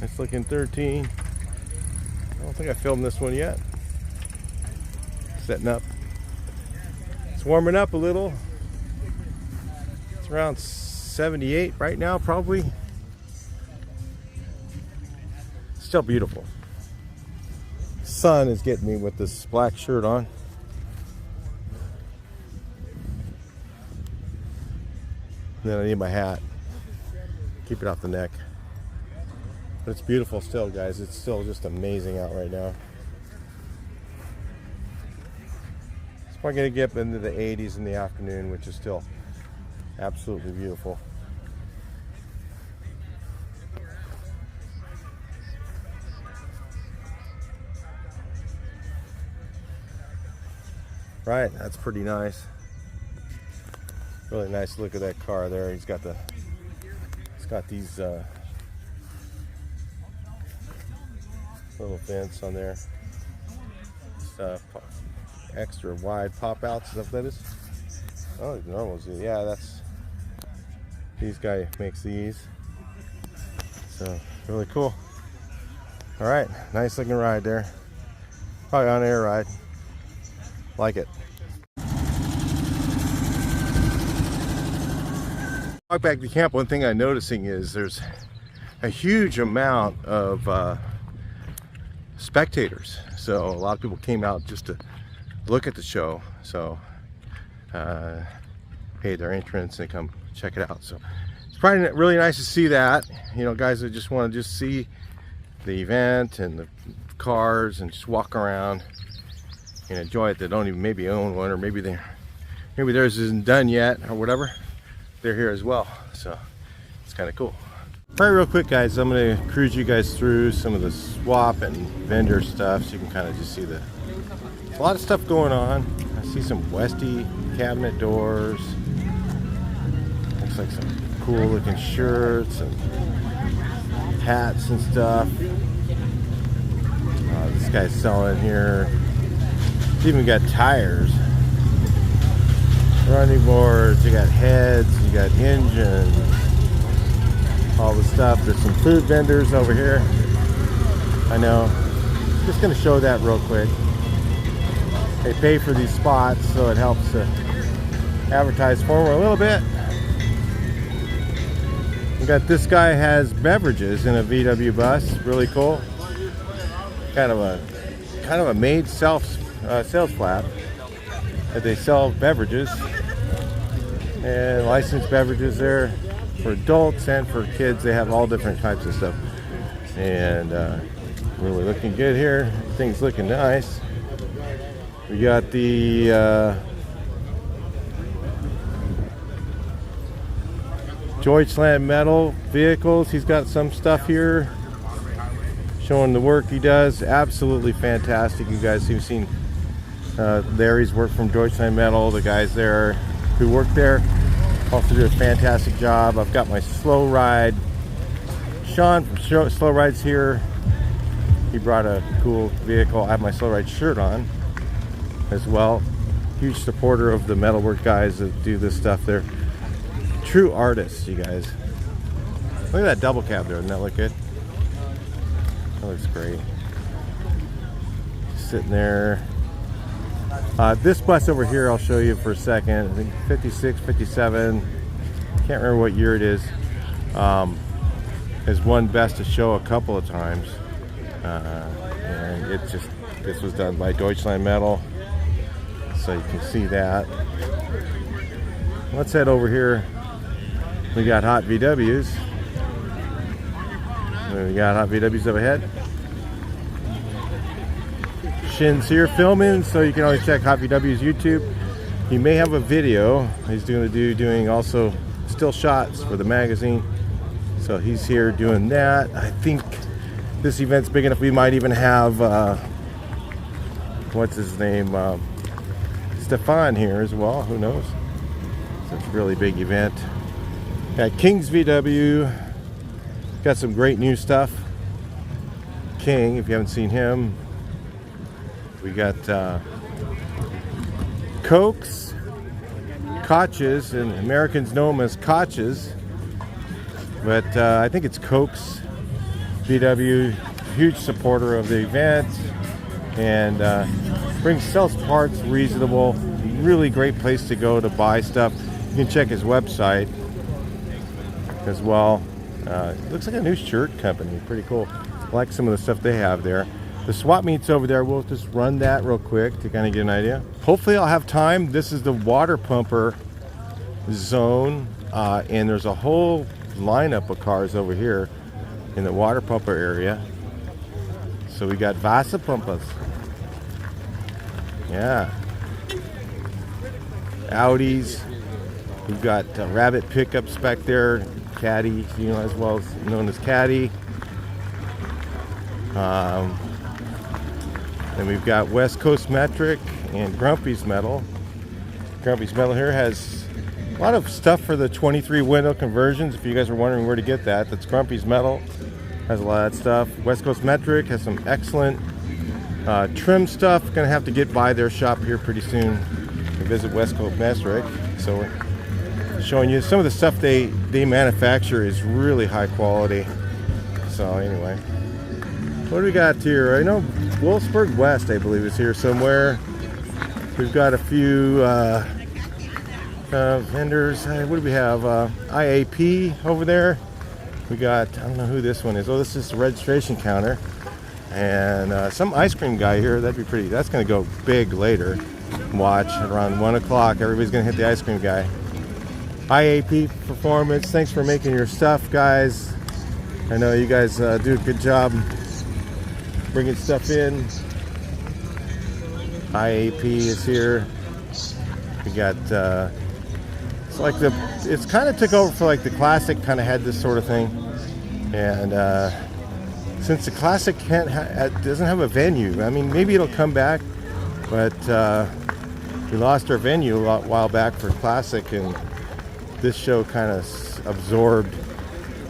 Nice looking 13. I don't think I filmed this one yet. Setting up. It's warming up a little. It's around 78 right now, probably. Still beautiful. Sun is getting me with this black shirt on. And then I need my hat. Keep it off the neck. But it's beautiful still, guys. It's still just amazing out right now. It's probably going to get up into the 80s in the afternoon, which is still absolutely beautiful. Right, that's pretty nice. Really nice look at that car there. He's got these little vents on there. Extra wide pop outs. Is that what that is? Oh, normal. Yeah, that's. These guy makes these. So really cool. All right, nice looking ride there. Probably on air ride. Like it. Walk back to camp. One thing I'm noticing is there's a huge amount of spectators. So a lot of people came out just to look at the show. So pay their entrance and come check it out. So it's probably really nice to see that. You know, guys that just want to just see the event and the cars and just walk around and enjoy it. They don't even maybe own one, or maybe theirs isn't done yet or whatever. They're here as well, so it's kind of cool. All right, real quick, guys, I'm going to cruise you guys through some of the swap and vendor stuff so you can kind of just see a lot of stuff going on. I see some Westy cabinet doors. Looks like some cool looking shirts and hats and stuff. This guy's selling here. He's even got tires, running boards, you got heads, you got engines, all the stuff. There's some food vendors over here. I know. Just going to show that real quick. They pay for these spots, so it helps to advertise for them a little bit. We got this guy has beverages in a VW bus. Really cool. Kind of a made sales flap that they sell beverages and licensed beverages there for adults and for kids. They have all different types of stuff, and really looking good here. Things looking nice. We got the Deutschland metal vehicles. He's got some stuff here showing the work he does. Absolutely fantastic. You guys have seen Larry's work from Deutschland Metal. The guys there who work there also do a fantastic job. I've got my Slow Ride. Sean from Slow Ride's here. He brought a cool vehicle. I have my Slow Ride shirt on as well. Huge supporter of the metalwork guys that do this stuff. They're true artists, you guys. Look at that double cab there. Doesn't that look good? That looks great. Just sitting there. This bus over here I'll show you for a second. I think 56, 57. Can't remember what year it is. Has won Best of Show a couple of times. And this was done by Deutschland Metal. So you can see that. Let's head over here. We got hot VWs. We got hot VWs up ahead. Shin's here filming, so you can always check Hot VW's YouTube. He may have a video. He's doing also still shots for the magazine. So he's here doing that. I think this event's big enough we might even have what's his name? Stefan here as well. Who knows? It's a really big event. Got King's VW. got some great new stuff. King, if you haven't seen him. We got Cokes, Koches, and Americans know them as Koches, but I think it's Cokes. VW, huge supporter of the event, and sells parts reasonable. Really great place to go to buy stuff. You can check his website as well. It looks like a new shirt company. Pretty cool. I like some of the stuff they have there. The swap meet's over there. We'll just run that real quick to kind of get an idea. Hopefully I'll have time. This is the water pumper zone, and there's a whole lineup of cars over here in the water pumper area. So we got Vasa Pumpas. Yeah. Audis. We've got Rabbit pickups back there. Caddy, you know, as well as known as Caddy. Then we've got West Coast Metric and Grumpy's Metal. Grumpy's Metal here has a lot of stuff for the 23 window conversions. If you guys are wondering where to get that, that's Grumpy's Metal. Has a lot of that stuff. West Coast Metric has some excellent trim stuff. Gonna have to get by their shop here pretty soon and visit West Coast Metric. So we're showing you some of the stuff they manufacture is really high quality. So anyway, what do we got here? I know Wolfsburg West, I believe, is here somewhere. We've got a few vendors. What do we have? IAP over there. We got, I don't know who this one is. Oh, this is the registration counter. And some ice cream guy here. That'd be pretty. That's going to go big later. Watch around 1 o'clock. Everybody's going to hit the ice cream guy. IAP Performance. Thanks for making your stuff, guys. I know you guys do a good job bringing stuff in. IAP is here. We got it's like it's kind of took over for like the Classic. Kind of had this sort of thing, and since the Classic doesn't have a venue, I mean, maybe it'll come back, but we lost our venue a while back for Classic, and this show kind of absorbed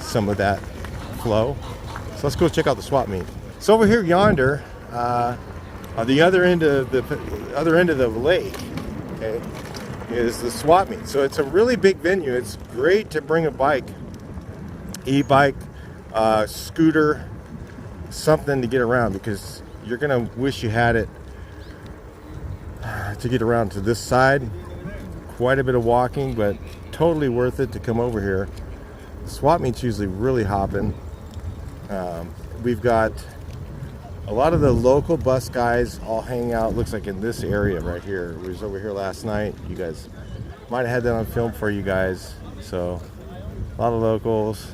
some of that flow. So let's go check out the swap meet. So over here yonder, on the other end of the lake, okay, is the swap meet. So it's a really big venue. It's great to bring a bike, e-bike, scooter, something to get around, because you're gonna wish you had it to get around to this side. Quite a bit of walking, but totally worth it to come over here. The swap meet's usually really hopping. We've got a lot of the local bus guys all hang out, looks like in this area right here. We was over here last night. You guys might have had that on film for you guys. So a lot of locals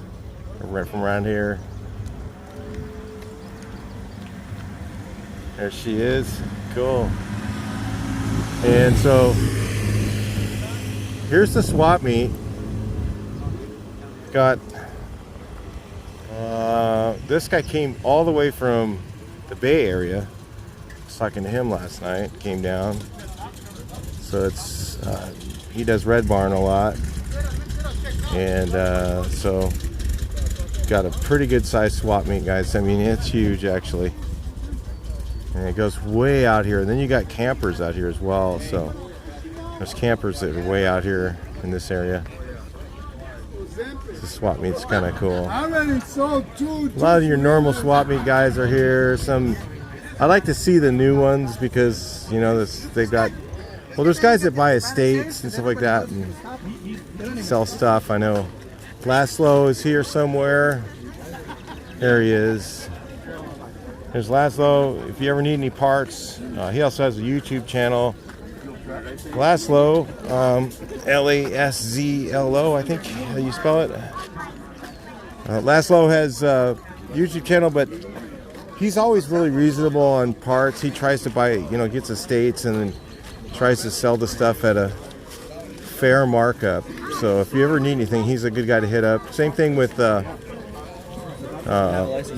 from around here. There she is. Cool. And so here's the swap meet. Got this guy came all the way from the Bay Area. I was talking to him last night. Came down. So it's he does Red Barn a lot, and so got a pretty good sized swap meet, guys. I mean, it's huge actually, and it goes way out here. And then you got campers out here as well. So there's campers that are way out here in this area. The swap meet's kind of cool. A lot of your normal swap meet guys are here. I like to see the new ones, because you know they've got, well, there's guys that buy estates and stuff like that and sell stuff. I know Laszlo is here somewhere. There he is. There's Laszlo. If you ever need any parts, he also has a YouTube channel. Laszlo, Laszlo, I think how you spell it. Laszlo has a YouTube channel, but he's always really reasonable on parts. He tries to buy, gets estates and then tries to sell the stuff at a fair markup. So if you ever need anything, he's a good guy to hit up. Same thing with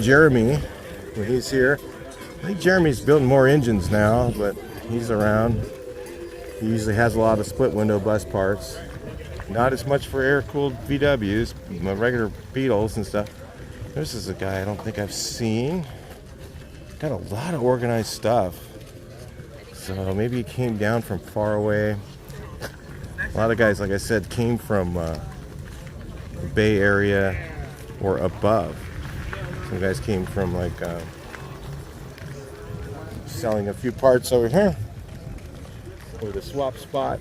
Jeremy when he's here. I think Jeremy's building more engines now, but he's around. He usually has a lot of split window bus parts. Not as much for air-cooled VWs, regular Beetles and stuff. This is a guy I don't think I've seen. Got a lot of organized stuff. So maybe he came down from far away. A lot of guys, like I said, came from the Bay Area or above. Some guys came from like selling a few parts over here. Or the swap spot.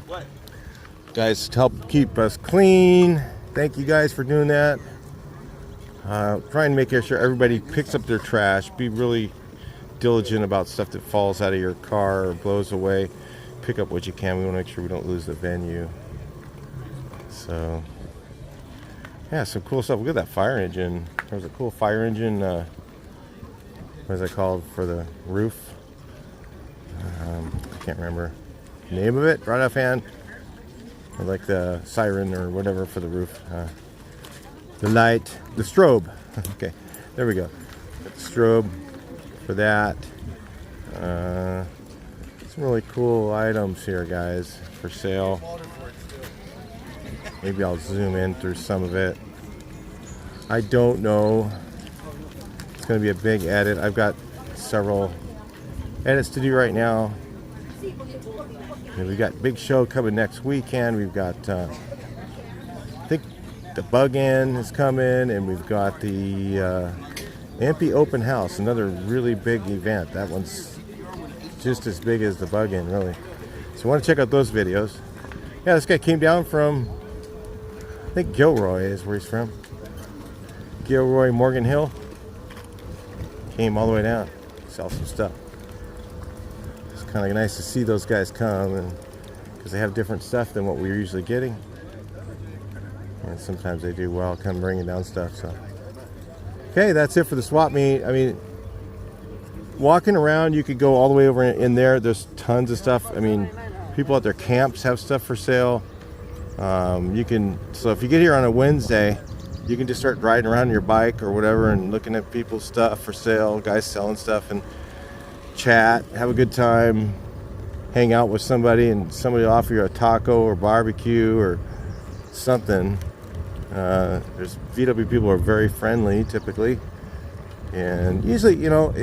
What? Guys, to help keep us clean. Thank you guys for doing that. Trying to make sure everybody picks up their trash. Be really diligent about stuff that falls out of your car or blows away. Pick up what you can. We want to make sure we don't lose the venue. So, yeah, some cool stuff. Look at that fire engine. There was a cool fire engine. What is it called for the roof? I can't remember the name of it right offhand. Or like the siren or whatever for the roof. The light, the strobe. Okay, there we go. Got the strobe for that. Some really cool items here, guys, for sale. Maybe I'll zoom in through some of it. I don't know. It's going to be a big edit. I've got several edits to do right now. And we've got big show coming next weekend. We've got, I think the Bug In is coming, and we've got the MP Open House, another really big event. That one's just as big as the Bug In, really. So I want to check out those videos. Yeah, this guy came down from, I think Gilroy is where he's from. Gilroy, Morgan Hill. Came all the way down, sell some stuff. It's kind of nice to see those guys come, and because they have different stuff than what we're usually getting. And sometimes they do well, come bringing down stuff. So, okay, that's it for the swap meet. I mean, walking around, you could go all the way over in there. There's tons of stuff. I mean, people at their camps have stuff for sale. You can, so if you get here on a Wednesday, you can just start riding around on your bike or whatever and looking at people's stuff for sale, guys selling stuff, and chat, have a good time, hang out with somebody, and somebody will offer you a taco or barbecue or something. There's VW people are very friendly typically, and usually, you know,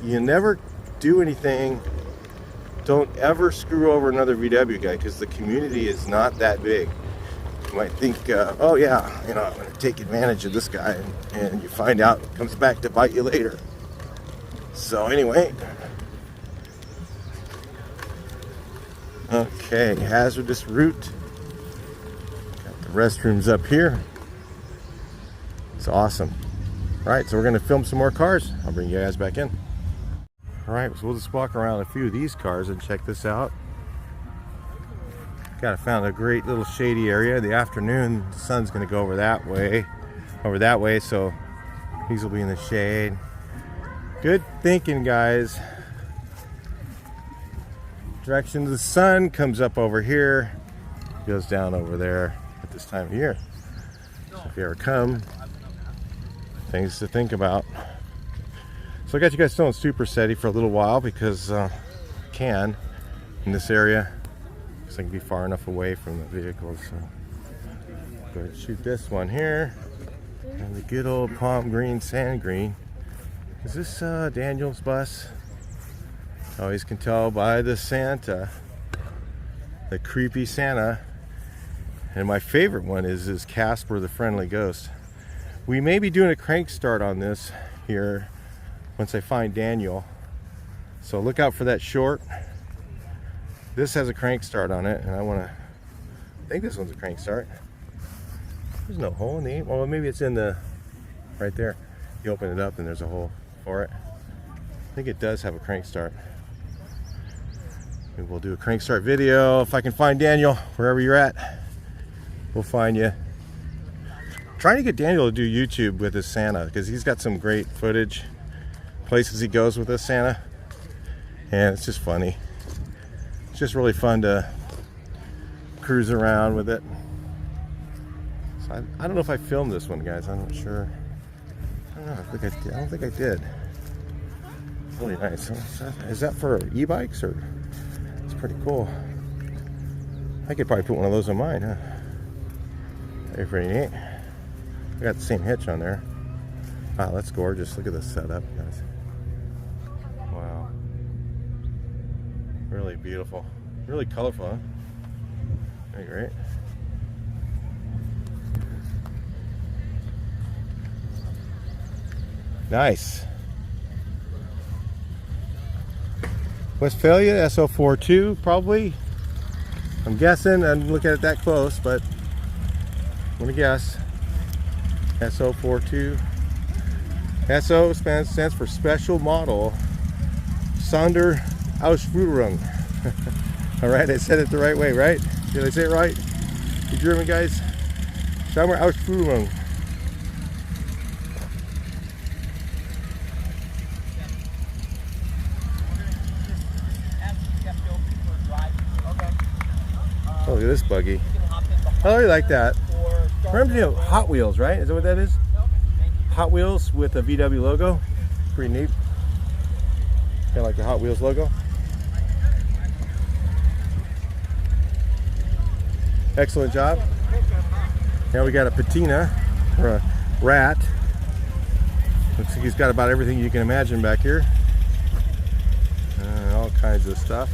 you never do anything. Don't ever screw over another VW guy, because the community is not that big. You might think, oh yeah, you know, I'm going to take advantage of this guy, and you find out it comes back to bite you later. So anyway, okay, hazardous route. Got the restrooms up here. It's awesome. All right, so we're going to film some more cars. I'll bring you guys back in. All right, so we'll just walk around a few of these cars and check this out. Found a great little shady area. The afternoon, the sun's going to go over that way, so these will be in the shade. Good thinking, guys. Direction of the sun comes up over here, goes down over there at this time of year. So if you ever come, things to think about. So I got you guys still in Super City for a little while, because I can in this area. So I can be far enough away from the vehicles. So go ahead and shoot this one here. And the good old palm green, sand green. Is this Daniel's bus? Always can tell by the Santa, the creepy Santa. And my favorite one is Casper the Friendly Ghost. We may be doing a crank start on this here once I find Daniel. So look out for that short. This has a crank start on it, and I think this one's a crank start. There's no hole in the, well, maybe it's in the, right there. You open it up and there's a hole for it. I think it does have a crank start. Maybe we'll do a crank start video. If I can find Daniel, wherever you're at, we'll find you. I'm trying to get Daniel to do YouTube with his Santa, because he's got some great footage, places he goes with his Santa, and it's just funny. It's just really fun to cruise around with it. So I don't know if I filmed this one, guys. I'm not sure. I don't know. I don't think I did. Really nice. Is that for e-bikes, or? It's pretty cool. I could probably put one of those on mine, huh? Very pretty neat. I got the same hitch on there. Wow, that's gorgeous. Look at this setup, guys. Wow. Really beautiful. Really colorful, huh? Very great. Nice. Westphalia, SO42, probably. I'm guessing. I didn't look at it that close, but I'm gonna guess. SO42. SO stands for Special Model Sonderausführung. All right, I said it the right way, right? Did I say it right? You German guys? Sonderausführung. Oh, look at this buggy. I really like that. Reminds me of Hot Wheels, right? Is that what that is? Hot Wheels with a VW logo. Pretty neat. Kind of like the Hot Wheels logo. Excellent job. Now we got a patina, or a rat. Looks like he's got about everything you can imagine back here. All kinds of stuff.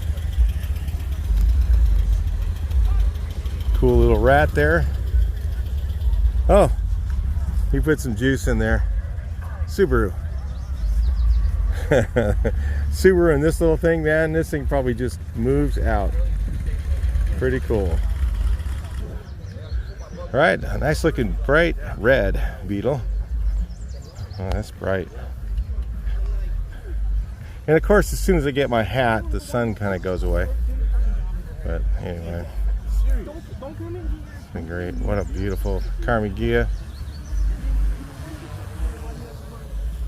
Cool little rat there. Oh, he put some juice in there. Subaru. Subaru and this little thing, man, this thing probably just moves out. Pretty cool. All right, a nice looking bright red Beetle. Oh, that's bright. And of course, as soon as I get my hat, the sun kind of goes away. But anyway. It's been great. What a beautiful Karmann Ghia.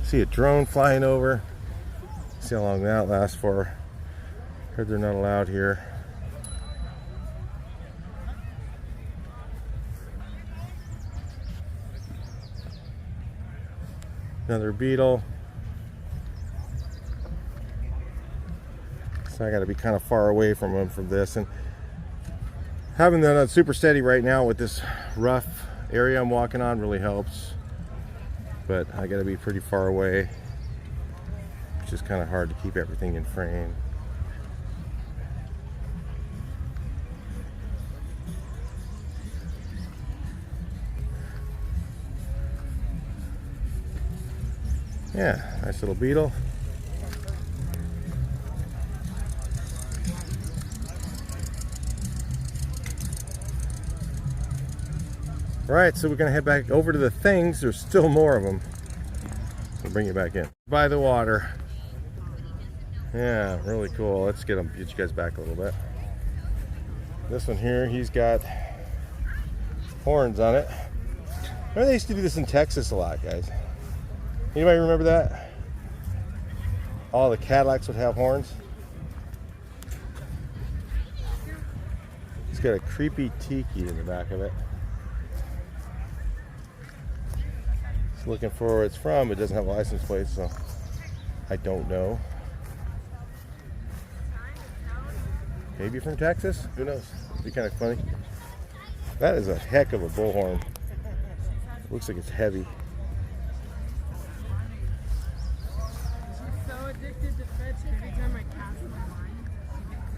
See a drone flying over. See how long that lasts for. Heard they're not allowed here. Another Beetle. So I got to be kind of far away from them from this, and having that super steady right now with this rough area I'm walking on really helps. But I got to be pretty far away. It's just kind of hard to keep everything in frame. Yeah, nice little Beetle. All right, so we're gonna head back over to the things. There's still more of them. We'll bring you back in. By the water. Yeah, really cool. Let's get you guys back a little bit. This one here, he's got horns on it. Remember they used to do this in Texas a lot, guys. Anybody remember that? All the Cadillacs would have horns. It's got a creepy tiki in the back of it. It's looking for where it's from. It doesn't have a license plate, so I don't know. Maybe from Texas? Who knows? It'd be kind of funny. That is a heck of a bullhorn. Looks like it's heavy.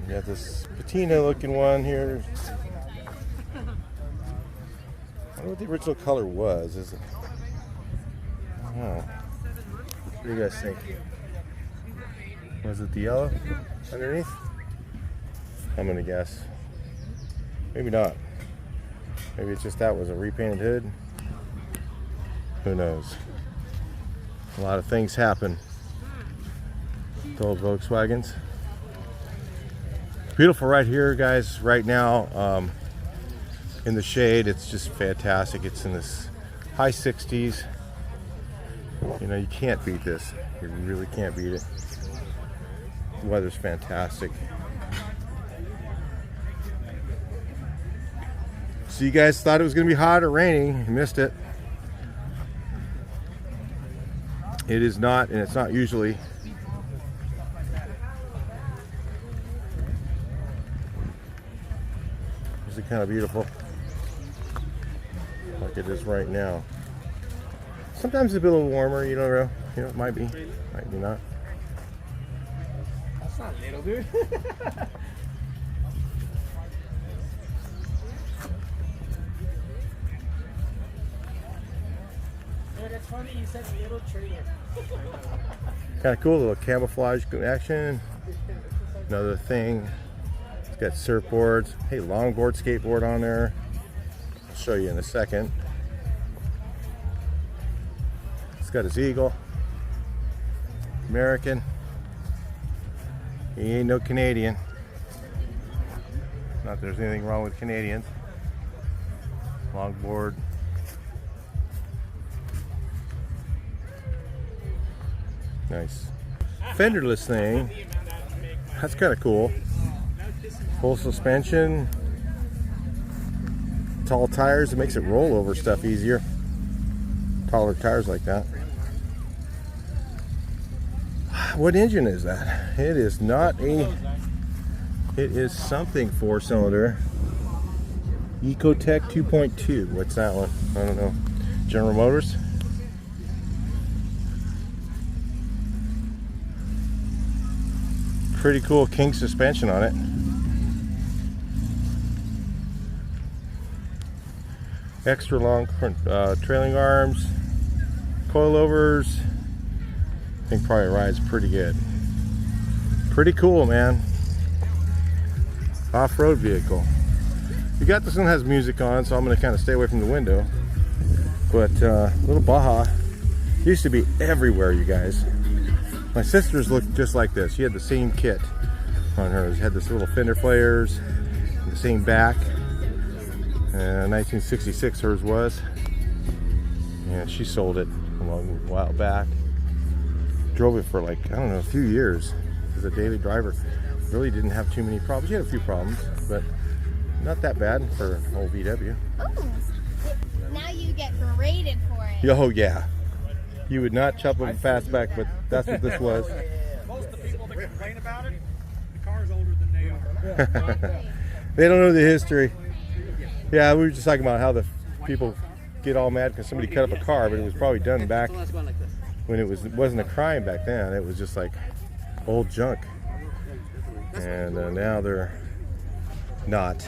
You got this patina looking one here. I don't know what the original color was. Is it? I don't know. What do you guys think? Was it the yellow underneath? I'm gonna guess. Maybe not. Maybe it's just that was a repainted hood. Who knows? A lot of things happen to old Volkswagens. Beautiful right here, guys. Right now, in the shade, it's just fantastic. It's in this high 60s. You know, you can't beat this. You really can't beat it. The weather's fantastic. So you guys thought it was going to be hot or raining. You missed it. It is not, and it's not usually. It's kind of beautiful, like it is right now. Sometimes it's a little warmer, you don't know. You know, it might be not. That's not little, dude. Dude, it's funny you said little tree. Kind of cool, little camouflage action. Another thing. It's got surfboards. Hey, longboard, skateboard on there. I'll show you in a second. It's got his eagle. American. He ain't no Canadian. Not that there's anything wrong with Canadians. Longboard. Nice. Fenderless thing. That's kind of cool. Full suspension. Tall tires. It makes it roll over stuff easier. Taller tires like that. What engine is that? It is not a... It is something 4-cylinder. Ecotech 2.2. What's that one? I don't know. General Motors. Pretty cool king suspension on it. Extra long trailing arms, coilovers. I think probably rides pretty good. Pretty cool, man. Off-road vehicle. You got this one has music on, so I'm going to kind of stay away from the window. But little Baja used to be everywhere, you guys. My sister's looked just like this. She had the same kit on hers. Had this little fender flares, the same back. 1966 hers was. And she sold it a while back. Drove it for like, I don't know, a few years as a daily driver. Really didn't have too many problems. She had a few problems, but not that bad for an old VW. Oh, now you get berated for it. Oh yeah. You would not chop them fast back, but that's what this was. Most of the people that complain about it, the car's older than they are. They don't know the history. Yeah, we were just talking about how the people get all mad because somebody cut up a car, but it was probably done back when it wasn't a crime back then. It was just like old junk. And now they're not.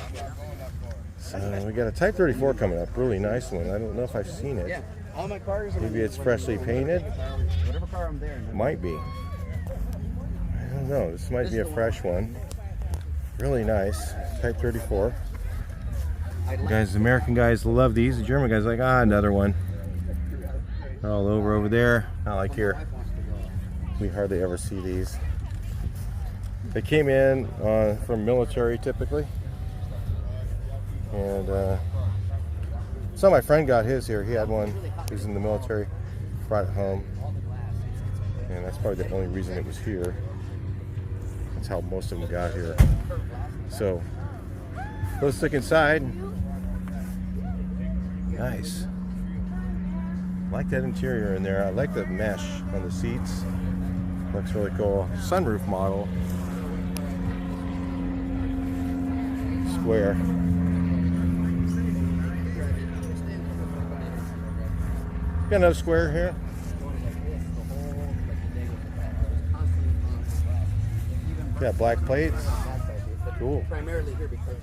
So we got a Type 34 coming up, really nice one. I don't know if I've seen it. All my cars are Maybe it's freshly painted. whatever car I'm there. Might be. I don't know. This might be a fresh one. Really nice. Type 34. Guys, the American guys love these. The German guys are like, another one. All over there. Not like here. We hardly ever see these. They came in from military typically. And so my friend got his here. He had one. He was in the military. Brought it home. And that's probably the only reason it was here. That's how most of them got here. So let's look inside. Nice. I like that interior in there. I like the mesh on the seats. Looks really cool. Sunroof model. Square. Got another square here. Got black plates. Cool. Primarily here because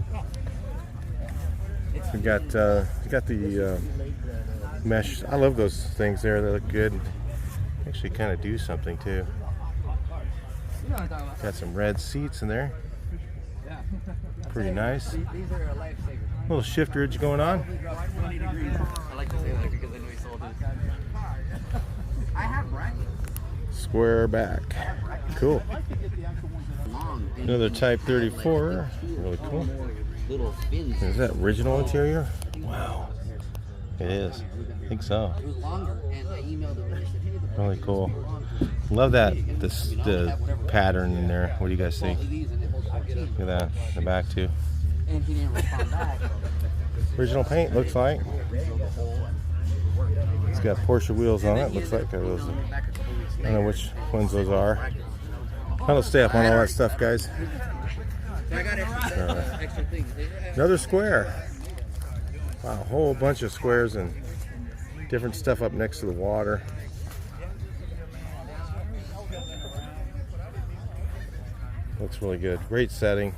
We got the mesh. I love those things there. They look good. Actually, kind of do something too. Got some red seats in there. Pretty nice. these are a lifesaver. Little shifterage going on. 20 degrees. I like to say that because I know he sold it. I have right. Square back. Cool. Long. Another Type 34. Really cool. Little fins. Is that original interior? Wow. It is. I think so. It was longer, and I emailed him and I said, hey, the Really cool. Love that. The pattern in there. What do you guys think? Look at that. In the back too. And he didn't respond back. Original paint looks like. It's got Porsche wheels on it. Looks like those. I don't know which ones those are. I don't stay up on all that stuff, guys. I got extra things. Another square. Wow, a whole bunch of squares and Different stuff up next to the water. Looks really good. Great setting.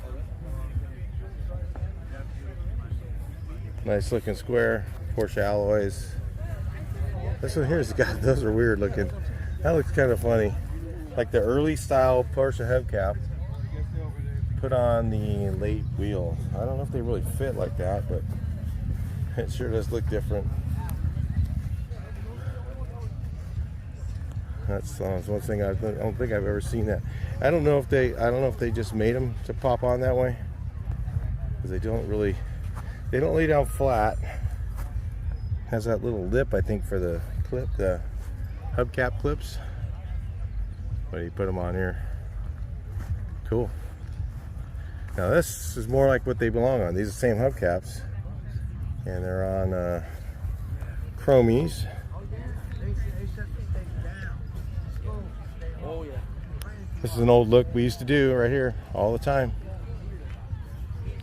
Nice looking square. Porsche alloys. This one here's got, those are weird looking. That looks kind of funny. Like the early style Porsche hubcap put on the late wheels. I don't know if they really fit like that, but it sure does look different. That's one thing I don't think I've ever seen that. I don't know if they just made them to pop on that way, because they don't lay down flat. Has that little lip, I think, for the clip, the hubcap clips. But you put them on here. Cool. Now this is more like what they belong on. These are the same hubcaps, and they're on chromies. Oh yeah. This is an old look we used to do right here all the time.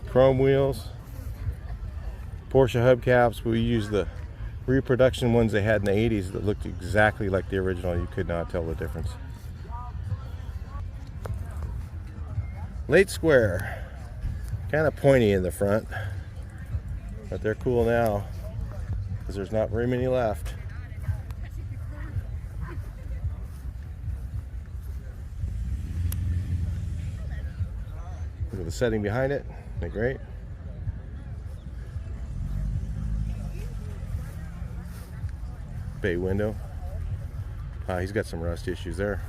Chrome wheels, Porsche hubcaps. We used the reproduction ones they had in the 80s that looked exactly like the original. You could not tell the difference. Late square, kind of pointy in the front, but they're cool now because there's not very many left. Look at the setting behind it. Isn't it great? Bay window. He's got some rust issues there.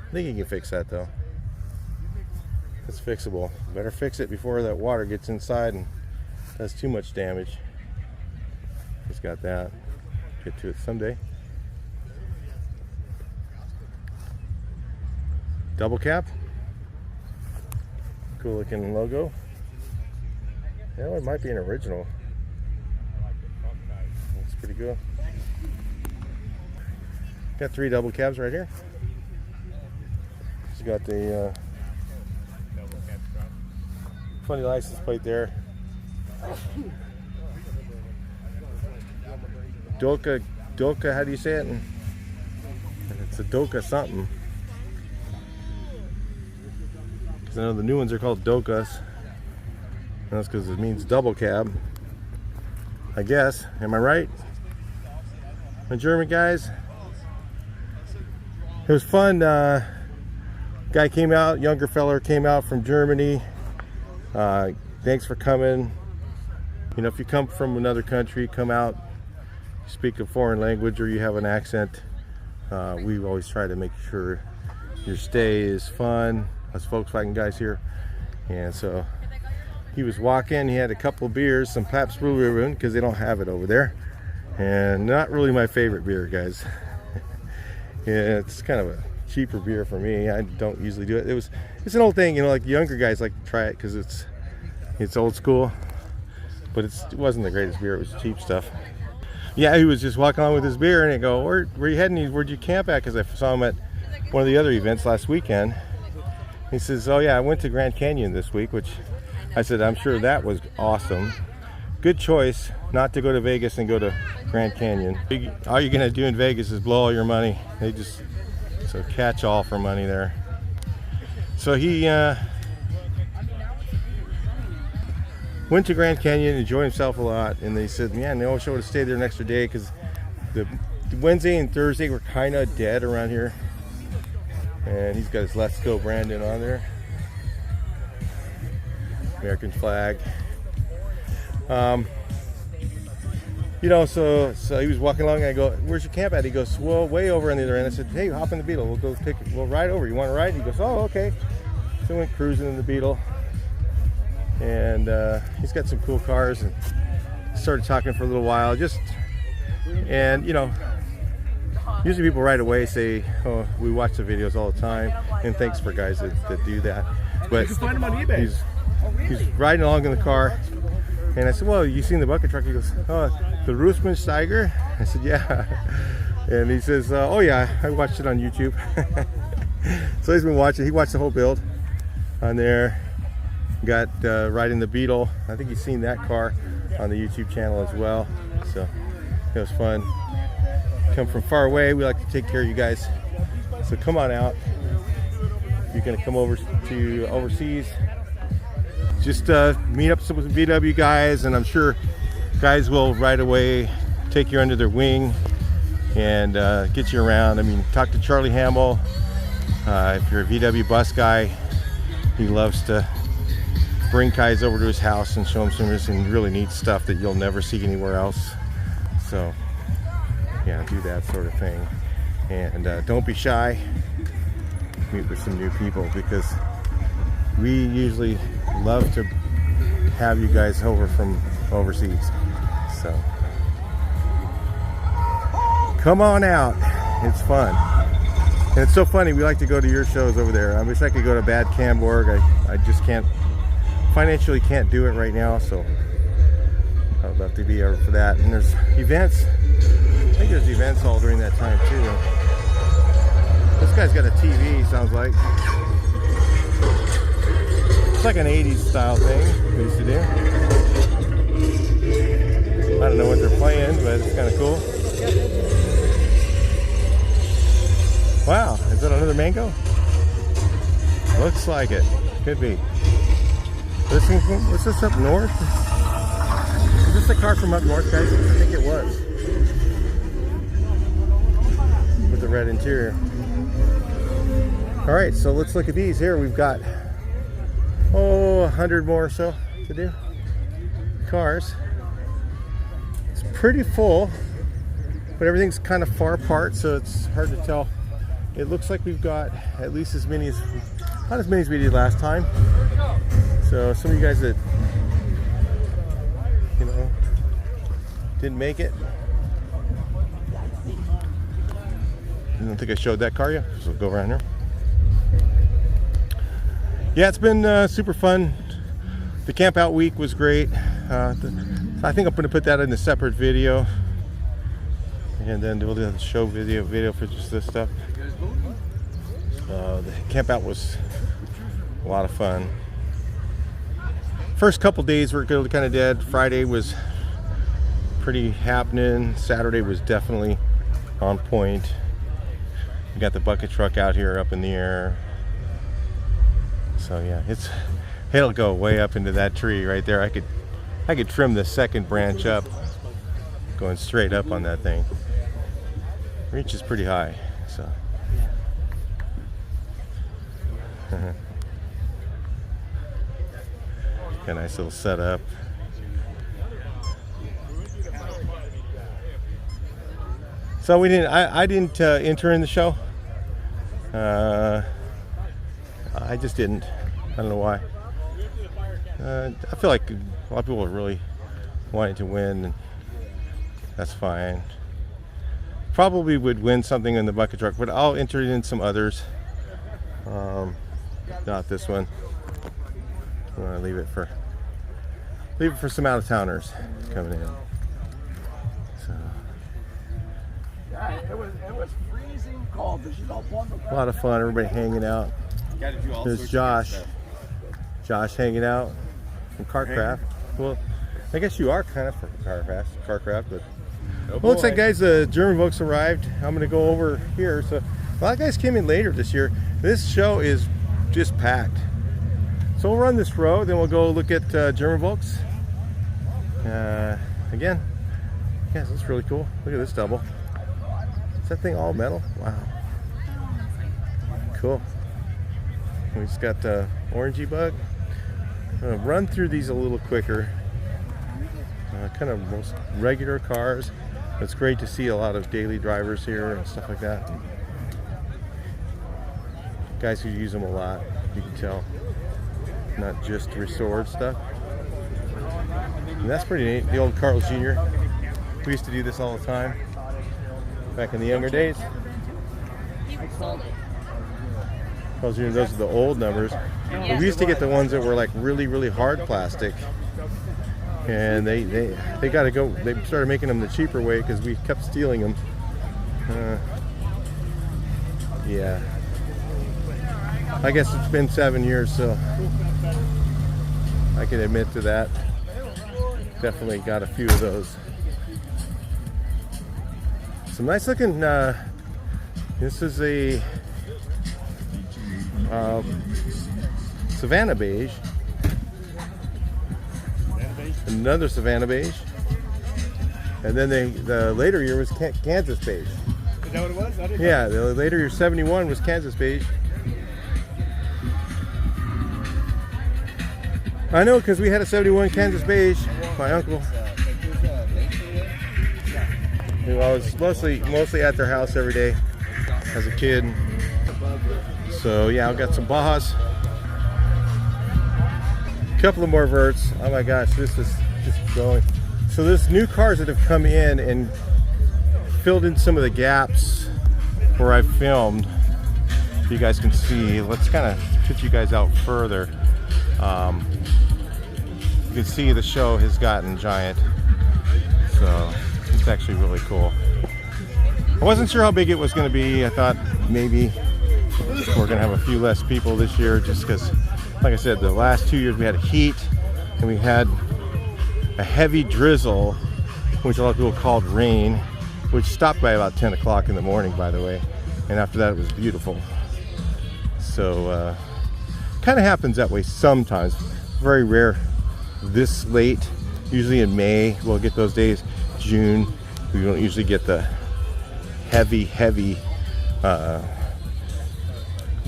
I think he can fix that though. It's fixable. Better fix it before that water gets inside and does too much damage. He's got that. Get to it someday. Double cap. Cool looking logo. Yeah, it might be an original. That's pretty cool. Got 3 double cabs right here. He's got the funny license plate there. Doka, how do you say it? It's a Doka something. Because I know the new ones are called Dokas. That's because it means double cab, I guess. Am I right? My German guys? It was fun. Guy came out, younger feller came out from Germany. Thanks for coming. You know, if you come from another country, come out, speak a foreign language or you have an accent, we always try to make sure your stay is fun. Us Volkswagen guys here. And so he was walking, he had a couple of beers, some Pabst Blue Ribbon, because they don't have it over there. And not really my favorite beer, guys. Yeah, it's kind of a cheaper beer for me. I don't usually do it. It's an old thing, you know, like younger guys like to try it because it's old school. But it wasn't the greatest beer, it was cheap stuff. Yeah, he was just walking on with his beer and I go, where are you heading? Where'd you camp at? Because I saw him at one of the other events last weekend. He says, oh yeah, I went to Grand Canyon this week, which I said, I'm sure that was awesome. Good choice not to go to Vegas and go to Grand Canyon. All you're gonna do in Vegas is blow all your money. They just, so catch all for money there. So he went to Grand Canyon, enjoyed himself a lot, and they said, man, they always should have stayed there an extra day because the Wednesday and Thursday were kind of dead around here. And he's got his Let's Go Brandon on there. American flag. You know, so he was walking along and I go, where's your camp at? He goes, well, way over on the other end. I said, hey, hop in the Beetle. We'll go pick it. We'll ride over. You want to ride? He goes, oh, okay. So we went cruising in the Beetle. And he's got some cool cars and started talking for a little while. And you know, usually people right away say, oh, we watch the videos all the time, and thanks for guys that do that. But you can find them on eBay. He's riding along in the car, and I said, well, you seen the bucket truck? He goes, oh, the Ruthman Steiger? I said, yeah. And he says, oh yeah, I watched it on YouTube. So he's been watching. He watched the whole build on there. Got riding the Beetle. I think he's seen that car on the YouTube channel as well. So It was fun. Come from far away. We like to take care of you guys. So come on out. If you're gonna come over to overseas, just meet up with the VW guys, and I'm sure guys will right away take you under their wing and get you around. I mean, talk to Charlie Hamill. If you're a VW bus guy, he loves to bring guys over to his house and show them some really neat stuff that you'll never see anywhere else. So yeah, do that sort of thing. And don't be shy. Meet with some new people, because we usually love to have you guys over from overseas. So come on out. It's fun. And it's so funny, we like to go to your shows over there. I wish I could go to Bad Camborg. I just can't, financially can't do it right now, so I would love to be over for that. And there's events. I think there's events all during that time too. This guy's got a TV, sounds like. It's like an 80s style thing we used to do. I don't know what they're playing, but it's kind of cool. Wow, is that another mango? Looks like it. Could be. What's this up north? Is this a car from up north, guys? I think it was. With the red interior. Alright, so let's look at these here. We've got 100 more or so to do. Cars. It's pretty full, but everything's kind of far apart, so it's hard to tell. It looks like we've got at least as many as, not as many as we did last time. So some of you guys that, you know, didn't make it. I don't think I showed that car yet, so we'll go around here. Yeah, it's been super fun. The camp out week was great. I think I'm going to put that in a separate video, and then we'll do a show video for just this stuff. The camp out was a lot of fun. First couple days were kind of dead. Friday was pretty happening. Saturday was definitely on point. We got the bucket truck out here up in the air. So yeah, it'll go way up into that tree right there. I could trim the second branch up, going straight up on that thing. Reaches pretty high, so. Got a nice little setup. So we didn't. I didn't enter in the show. I just didn't. I don't know why. I feel like a lot of people are really wanting to win, and that's fine. Probably would win something in the bucket truck, but I'll enter in some others. Not this one. I want to leave it for some out of towners coming in. So Yeah, it was freezing cold. a lot of fun. Everybody hanging out. There's Josh. Josh hanging out from Carcraft. Well, I guess you are kind of from Carcraft, but well, looks like guys, the German Volks arrived. I'm gonna go over here. So a lot of guys came in later this year. This show is just packed. So we'll run this road, then we'll go look at German Volks. Again, yes, that's really cool. Look at this double. Is that thing all metal? Wow. Cool. We just got the orangey bug. I'm gonna run through these a little quicker. Kind of most regular cars. It's great to see a lot of daily drivers here and stuff like that. Guys who use them a lot, you can tell. Not just restored stuff. And that's pretty neat. The old Carl's Jr. We used to do this all the time back in the younger days. Carl's Jr. Those are the old numbers. But we used to get the ones that were like really, really hard plastic. And they got to go. They started making them the cheaper way because we kept stealing them. Yeah. I guess it's been 7 years, so I can admit to that. Definitely got a few of those. Some nice looking, this is a Savannah beige. Another Savannah beige. And then the later year was Kansas beige. Is that what it was? I didn't Yeah, the later year 71 was Kansas beige. I know, because we had a 71 Kansas beige. My uncle. I was mostly at their house every day as a kid. So yeah, I've got some Bajas. A couple of more verts. Oh my gosh, this is just going. So there's new cars that have come in and filled in some of the gaps where I filmed. You guys can see. Let's kind of put you guys out further. You can see the show has gotten giant, so it's actually really cool. I wasn't sure how big it was going to be. I thought maybe we're going to have a few less people this year, just because, like I said, the last 2 years we had heat and we had a heavy drizzle, which a lot of people called rain, which stopped by about 10 o'clock in the morning, by the way, and after that it was beautiful. So kind of happens that way sometimes. Very rare this late. Usually in May we'll get those days. June we don't usually get the heavy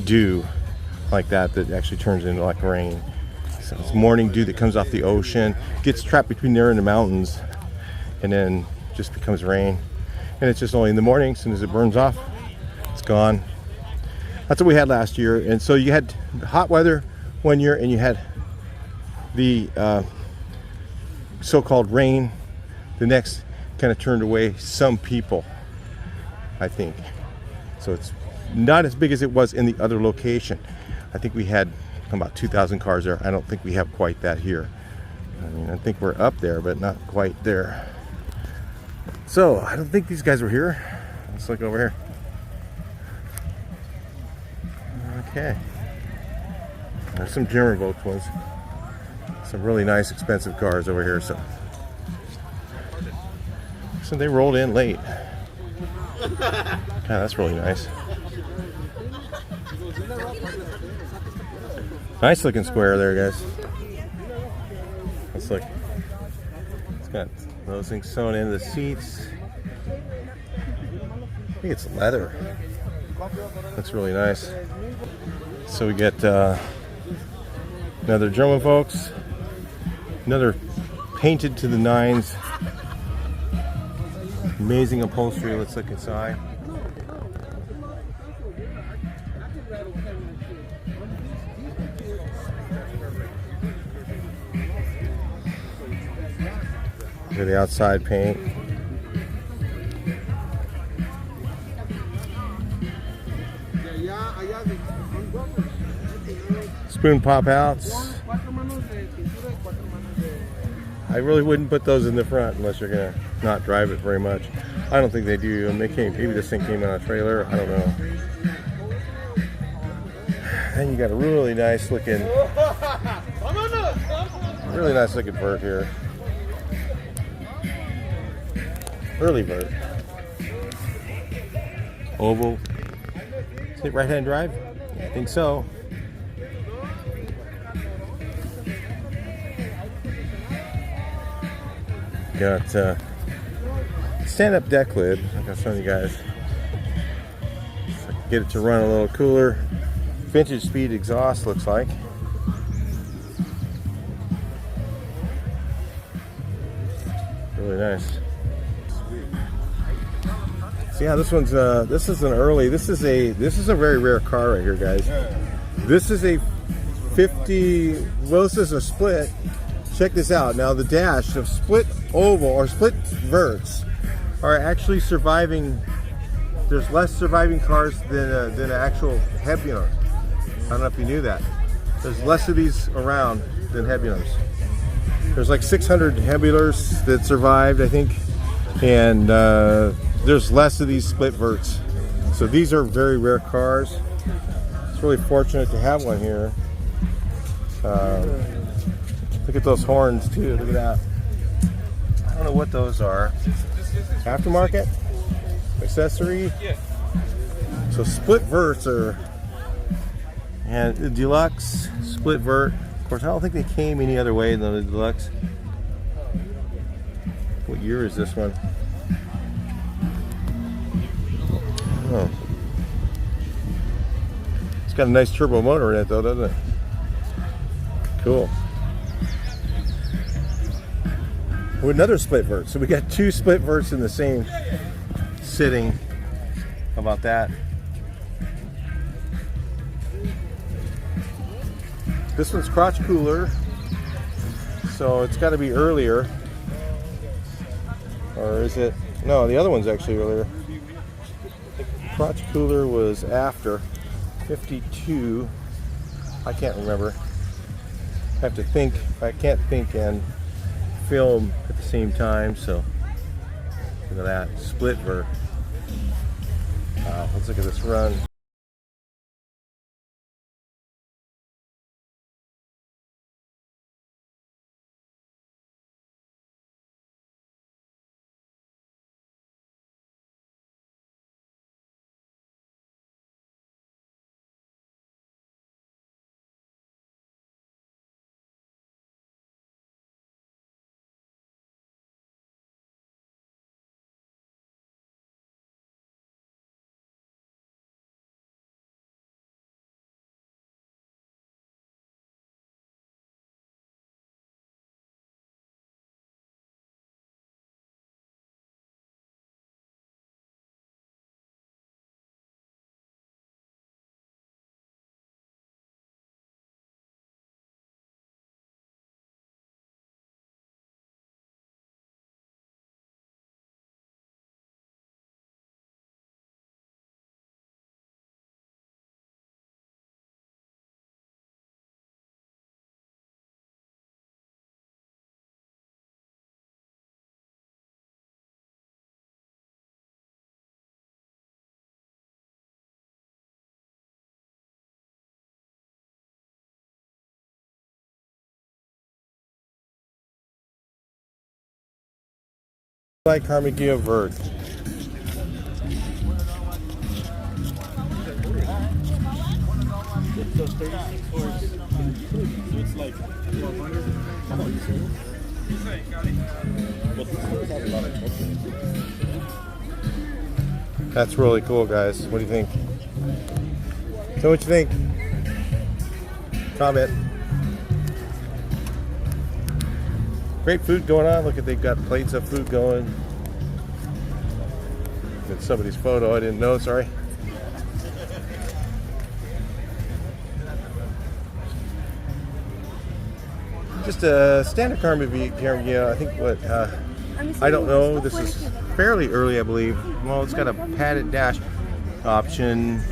dew like that actually turns into like rain. So it's morning dew that comes off the ocean, gets trapped between there and the mountains, and then just becomes rain. And it's just only in the morning. As soon as it burns off, it's gone. That's what we had last year. And so you had hot weather one year and you had the so-called rain. The next kind of turned away some people, I think. So it's not as big as it was in the other location. I think we had about 2,000 cars there. I don't think we have quite that here. I mean, I think we're up there, but not quite there. So I don't think these guys were here. Let's look over here. Okay. There's some German Volkswagens. Some really nice, expensive cars over here. So they rolled in late. God, that's really nice. Nice looking square there, guys. Let's look. It's got those things sewn into the seats. I think it's leather. That's really nice. So we get another German folks. Another painted to the nines. Amazing upholstery. Let's look inside. Look at the outside paint. Spoon pop outs. I really wouldn't put those in the front unless you're gonna not drive it very much. I don't think they do. Maybe this thing came on a trailer. I don't know. And you got a really nice looking vert here. Early vert. Oval. Is it right-hand drive? Yeah, I think so. Got stand-up deck lid, like I was showing you guys. So get it to run a little cooler. Vintage speed exhaust looks like. Really nice. So yeah, this one's this is a very rare car right here, guys. This is a 50. Well, this is a split. Check this out. Now the dash of split oval or split verts are actually surviving. There's less surviving cars than an actual Hebulars. I don't know if you knew that. There's less of these around than Hebulars. There's like 600 Hebulars that survived, I think, and there's less of these split verts. So these are very rare cars. It's really fortunate to have one here. Look at those horns too. Look at that. I don't know what those are. Aftermarket? accessory. So split verts are, and the deluxe split vert. Of course, I don't think they came any other way than the deluxe. What year is this one? Oh. It's got a nice turbo motor in it though, doesn't it? Cool. With another split vert. So we got two split verts in the same sitting. How about that? This one's crotch cooler, so it's got to be earlier. Or is it? No, the other one's actually earlier. Crotch cooler was after 52. I can't remember. I have to think. I can't think and film at the same time. So look at that split vert. Let's look at this run. Like Karmann Ghias vert. So 36 horse. So it's like 1200. That's really cool, guys. What do you think? So what you think? Comment. Great food going on. Look at, they've got plates of food going. It's somebody's photo. I didn't know. Sorry. Just a standard Karmann Ghias. I think what I don't know. This is fairly early, I believe. Well, it's got a padded dash option.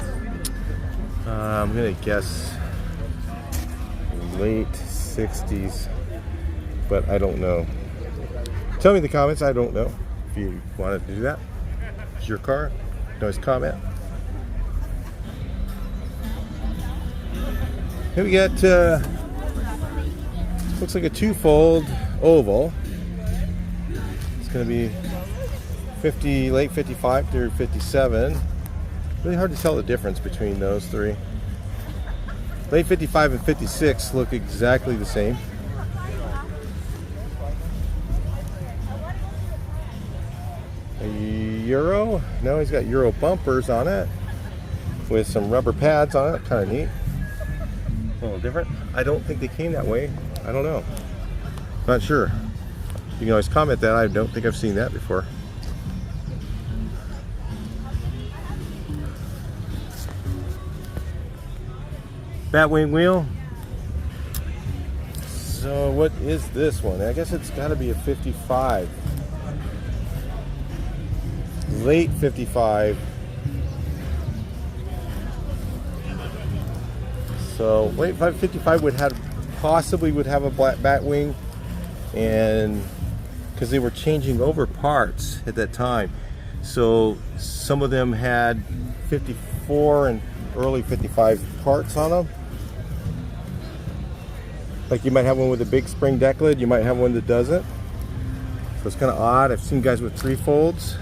I'm gonna guess late 60s. But I don't know. Tell me in the comments. I don't know. If you wanted to do that, it's your car. You can always comment. Here we got looks like a two-fold oval. It's going to be late 55 through 57. Really hard to tell the difference between those three. Late 55 and 56 look exactly the same. Euro? No, he's got Euro bumpers on it with some rubber pads on it. Kind of neat. A little different. I don't think they came that way. I don't know. Not sure. You can always comment that. I don't think I've seen that before. Batwing wheel. So what is this one? I guess it's got to be a 55. Late 55. So late 55 would have possibly have a black bat wing, and because they were changing over parts at that time, so some of them had 54 and early 55 parts on them. Like you might have one with a big spring deck lid, you might have one that doesn't. So it's kind of odd. I've seen guys with three folds.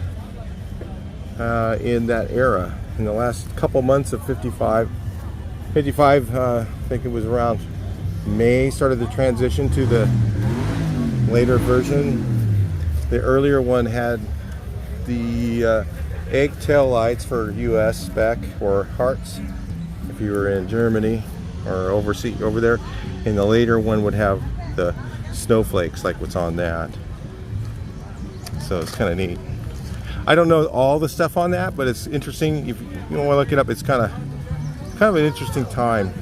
in that era. In the last couple months of 55, I think it was around May, started the transition to the later version. The earlier one had the egg tail lights for US spec, or hearts if you were in Germany or overseas over there, and the later one would have the snowflakes like what's on that. So it's kind of neat. I don't know all the stuff on that, but it's interesting. If you want to look it up, it's kind of an interesting time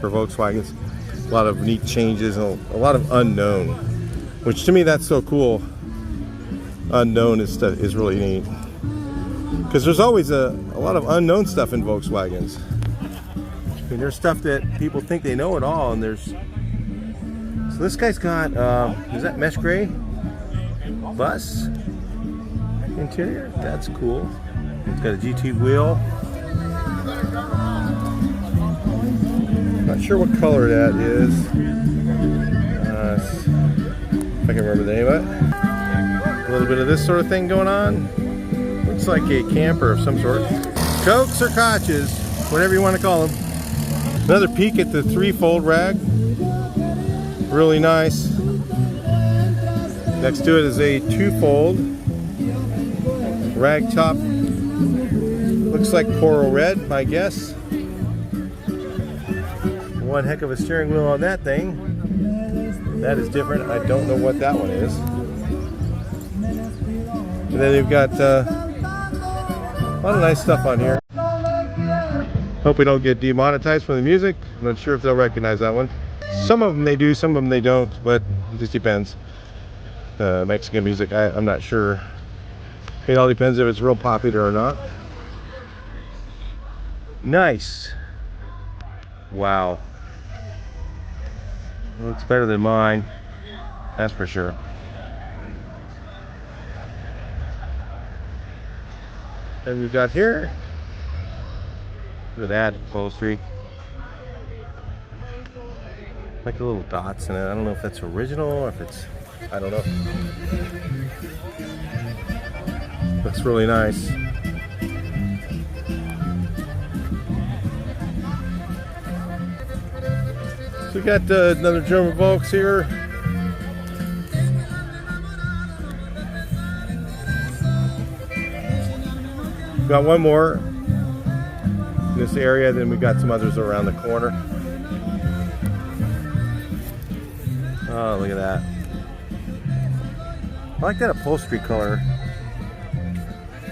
for Volkswagens. A lot of neat changes and a lot of unknown, which to me that's so cool. Unknown is really neat, because there's always a lot of unknown stuff in Volkswagens. I mean, there's stuff that people think they know it all, and there's. So this guy's got is that mesh gray bus interior? That's cool. It's got a GT wheel. Not sure what color that is. If I can remember the name of it. A little bit of this sort of thing going on. Looks like a camper of some sort. Cokes or Koches, whatever you want to call them. Another peek at the three-fold rag. Really nice. Next to it is a two-fold rag top. Looks like coral red, I guess. One heck of a steering wheel on that thing. That is different. I don't know what that one is. And then they've got a lot of nice stuff on here. Hope we don't get demonetized from the music. I'm not sure if they'll recognize that one. Some of them they do, some of them they don't, but it just depends. Mexican music, I'm not sure. It all depends if it's real popular or not. Nice. Wow. Looks better than mine, that's for sure. And we've got here, look at that upholstery. Like the little dots in it. I don't know if that's original or if it's, I don't know. Looks really nice. So we got another German Volks here. Got one more in this area, then we got some others around the corner. Oh, look at that. I like that upholstery color.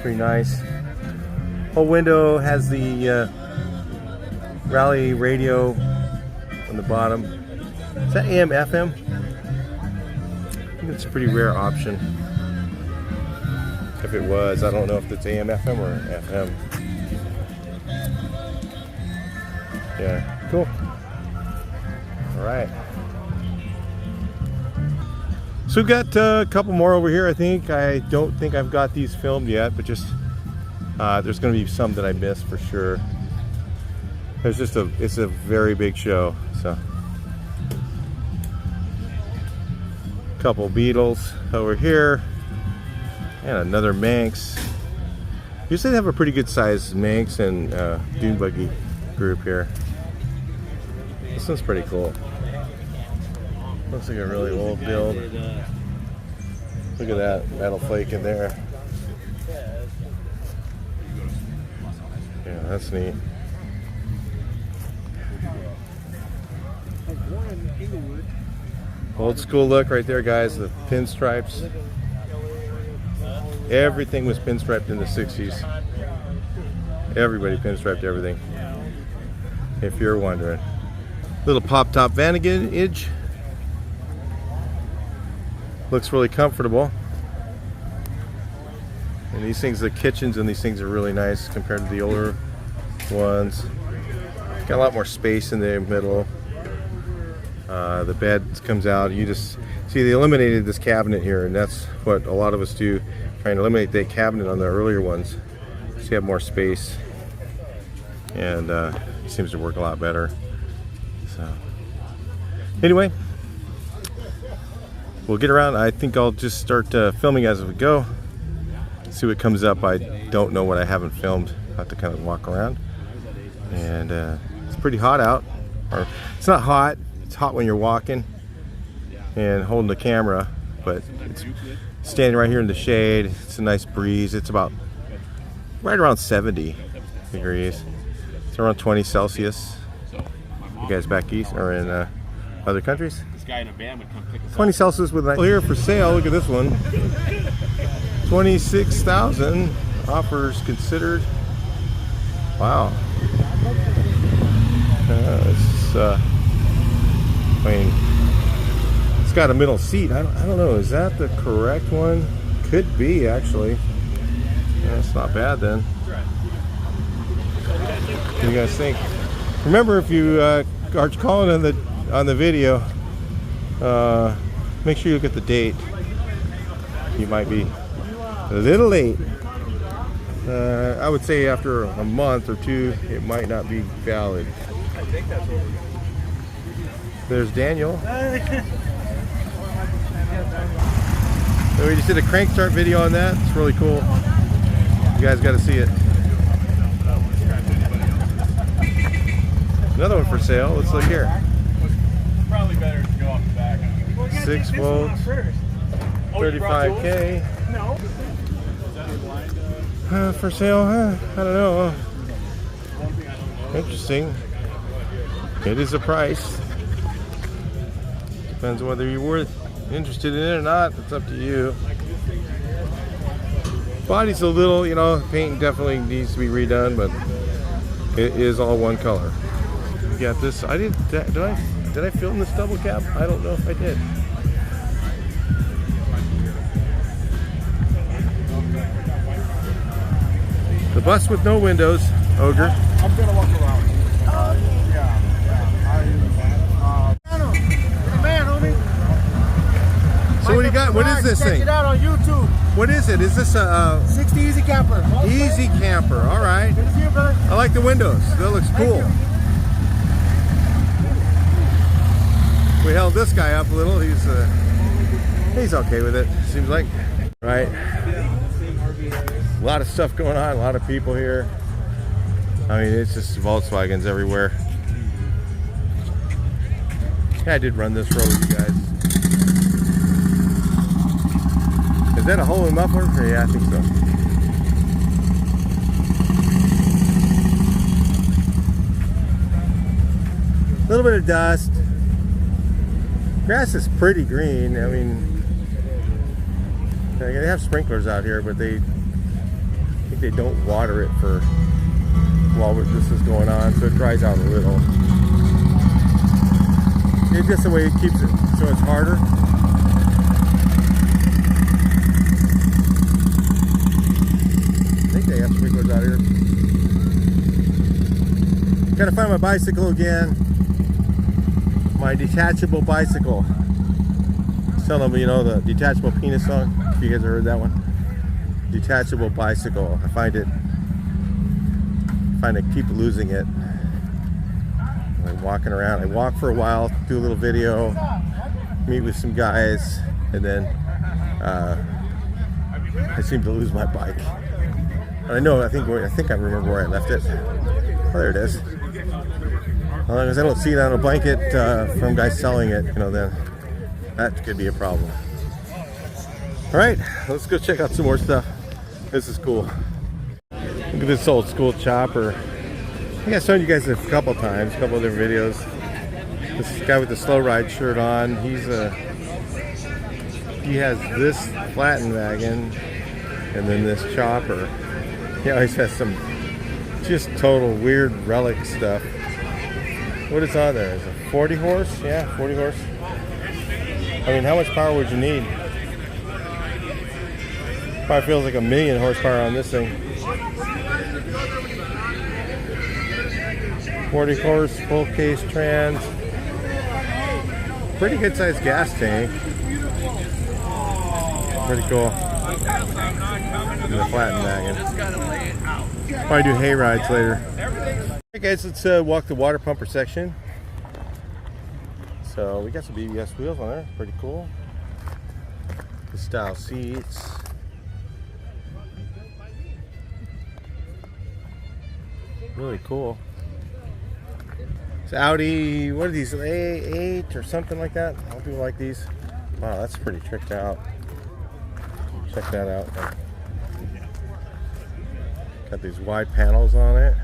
Pretty nice. Whole window has the Rally radio on the bottom. Is that AM, FM? I think it's a pretty rare option. If it was, I don't know if it's AM, FM, or FM. Yeah, cool. All right. So we've got a couple more over here, I think. I don't think I've got these filmed yet, but just there's going to be some that I missed for sure. There's just it's a very big show. So, a couple Beetles over here, and another Manx. Usually they have a pretty good sized Manx and dune buggy group here. This one's pretty cool. Looks like a really old build. Look at that metal flake in there. Yeah, that's neat. Old school look right there, guys. The pinstripes. Everything was pinstriped in the 60s. Everybody pinstriped everything, if you're wondering. Little pop-top vanagage. Looks really comfortable. And these things, the kitchens and these things are really nice compared to the older ones. Got a lot more space in the middle. The bed comes out. You just see they eliminated this cabinet here, and that's what a lot of us do, trying to eliminate that cabinet on the earlier ones so you have more space, and it seems to work a lot better. So anyway, we'll get around. I think I'll just start filming as we go. see what comes up. I don't know what I haven't filmed. I have to kind of walk around. And it's pretty hot out. Or it's not hot. It's hot when you're walking and holding the camera, but it's standing right here in the shade. It's a nice breeze. It's about right around 70 degrees. It's around 20 Celsius. You guys back east or in other countries? This guy in a van would come pick us 20 Celsius with a here for sale. Look at this one. 26,000. Offers considered. Wow. I mean, it's got a middle seat. I don't know. Is that the correct one? Could be, actually. That's not bad then. What do you guys think? Remember, if you are calling on the video, make sure you look at the date. You might be a little late. I would say after a month or two, it might not be valid. There's Daniel. So we just did a crank start video on that. It's really cool. You guys got to see it. Another one for sale. Let's look here. Probably better to go off the back. 6 volts, 35K. No. For sale, I don't know. Interesting. It is a price. Depends on whether you're interested in it or not. It's up to you. Body's a little, you know, paint definitely needs to be redone, but it is all one color. You got this. Did I film this double cab? I don't know if I did. The bus with no windows, Ogre. I'm gonna walk around. So what do you got? What is this thing? Check it out on YouTube. What is it? Is this a 60 Easy Camper. easy camper? All right. Good to see you, brother. I like the windows. That looks cool. We held this guy up a little. He's okay with it. Seems like. Right. A lot of stuff going on. A lot of people here. I mean, it's just Volkswagens everywhere. Yeah, I did run this road, you guys. Is that a hole in muffler? Yeah, I think so. A little bit of dust. Grass is pretty green. I mean, they have sprinklers out here, but I think they don't water it for while this is going on, so it dries out a little. It's just the way it keeps it, so it's harder. I think they have sprinklers out here. Gotta find my bicycle again. My detachable bicycle. Tell them, you know, the detachable penis song. If you guys have heard that one. Detachable bicycle. I keep losing it. I'm walking around. I walk for a while, do a little video, meet with some guys, and then I seem to lose my bike. I know. I think I remember where I left it. Oh, there it is. As long as I don't see it on a blanket from guys selling it, you know, then that could be a problem. All right, let's go check out some more stuff. This is cool. Look at this old school chopper. I think I've shown you guys a couple times, a couple of different videos. This guy with the slow ride shirt on, he has this flatten wagon and then this chopper. He always has some just total weird relic stuff. What is on there? Is it 40 horse? Yeah, 40 horse. I mean, how much power would you need? Probably feels like 1,000,000 horsepower on this thing. 40 horse, full case trans. Pretty good sized gas tank. Pretty cool. And the flatten wagon. Probably do hay rides later. Hey guys, let's walk the water pumper section. So we got some BBS wheels on there, pretty cool. The style seats. Really cool. It's Audi, what are these, A8 or something like that? A lot of people like these. Wow, that's pretty tricked out. Check that out. Got these wide panels on it.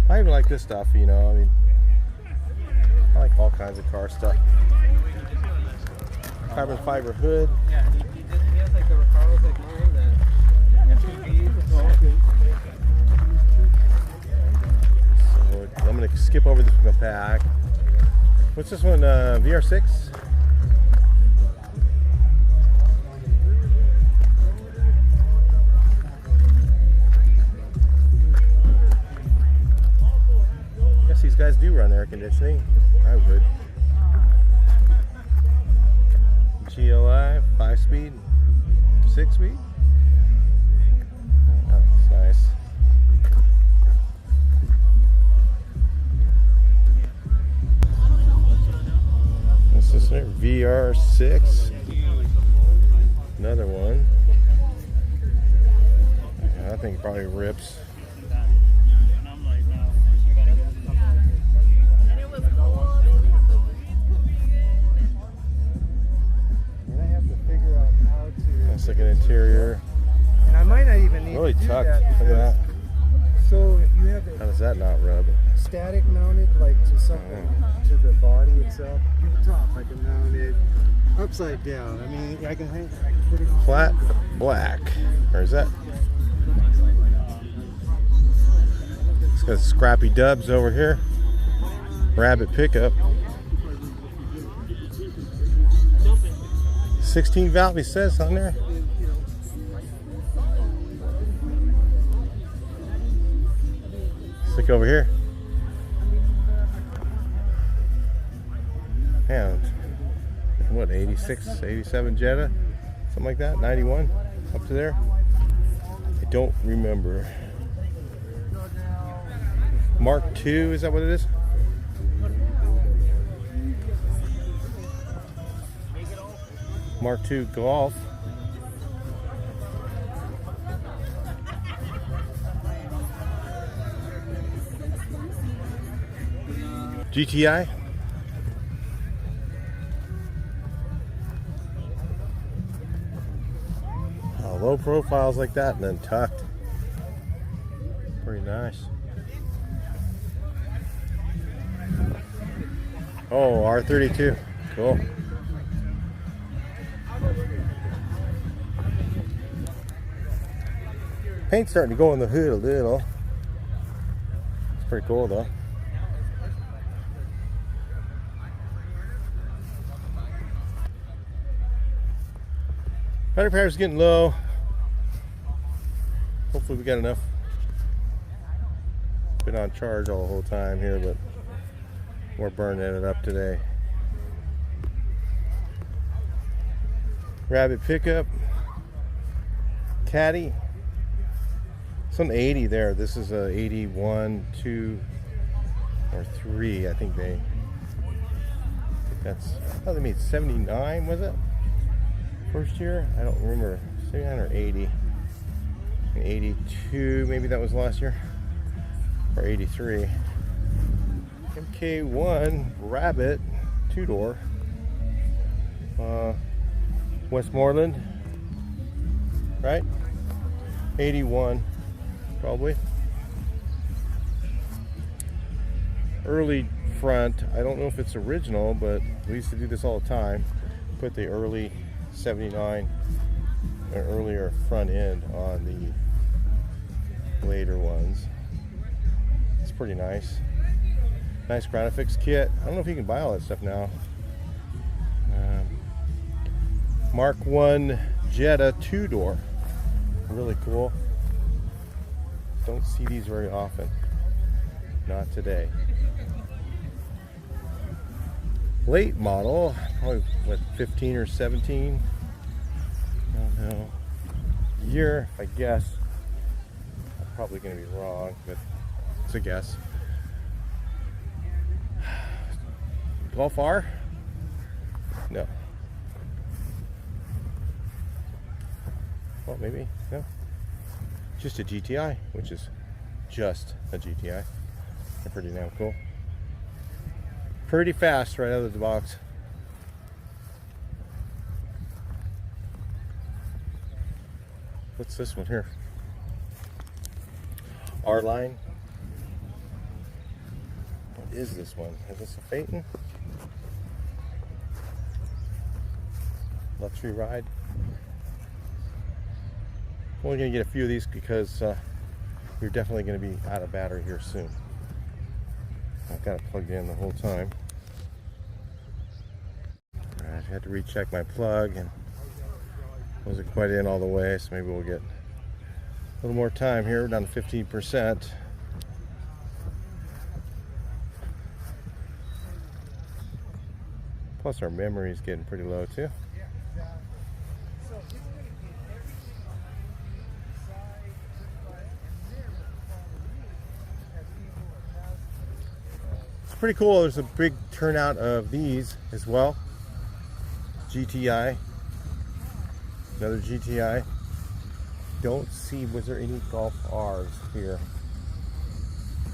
I even like this stuff, you know, I mean, I like all kinds of car stuff. Carbon fiber hood. Yeah, he has like the Ricardos like mine, the FPV. So I'm going to skip over this with my pack. What's this one? VR6? I guess these guys do run air conditioning. I would. GLI, 5-speed, 6-speed. Oh, that's nice. This is their VR6. Another one. Yeah, that thing probably rips. That's like an interior. And I might not even need Really to do tucked. that Look at that. So you have How it does that not rub? static mounted like to something to the body itself. You can top I can mount it upside down. I mean I can put it on Flat black. Or is that? It's got scrappy dubs over here. Rabbit pickup. 16 valve, he says on there. Let's look over here. Man, what, 86, 87 Jetta? Something like that, 91, up to there. I don't remember. Mark II, is that what it is? Mark II Golf. GTI. Oh, low profiles like that and then tucked. Pretty nice. Oh, R32. Cool. Paint's starting to go in the hood a little. It's pretty cool though. Battery power's getting low. Hopefully we got enough. Been on charge all the whole time here, but we're burning it up today. Rabbit pickup. Caddy. Some 80 there. This is a 81, 2, or 3. I think that's, oh, they made 79, was it? First year? I don't remember. 79 or 80. 82, maybe that was last year. Or 83. MK1 Rabbit 2-door. Westmoreland. Right? 81. Probably. Early front. I don't know if it's original, but we used to do this all the time. Put the early 79 or earlier front end on the later ones. It's pretty nice. Nice graphics kit. I don't know if you can buy all that stuff now. Mark I Jetta 2-door. Really cool. Don't see these very often. Not today. Late model, probably what, 15 or 17? I don't know. Year, I guess. I'm probably going to be wrong, but it's a guess. Golf R? No. Well, maybe. No. just a GTI, which is just a GTI. They're pretty damn cool. Pretty fast right out of the box. What's this one here? R-Line. What is this one? Is this a Phaeton? Luxury ride. Only going to get a few of these because you're definitely going to be out of battery here soon. I've got it plugged in the whole time. Alright, I had to recheck my plug and wasn't quite in all the way, so maybe we'll get a little more time here. We're down to 15%. Plus our memory is getting pretty low too. It's pretty cool. There's a big turnout of these as well. GTI. Another GTI. Don't see, was there any Golf R's here?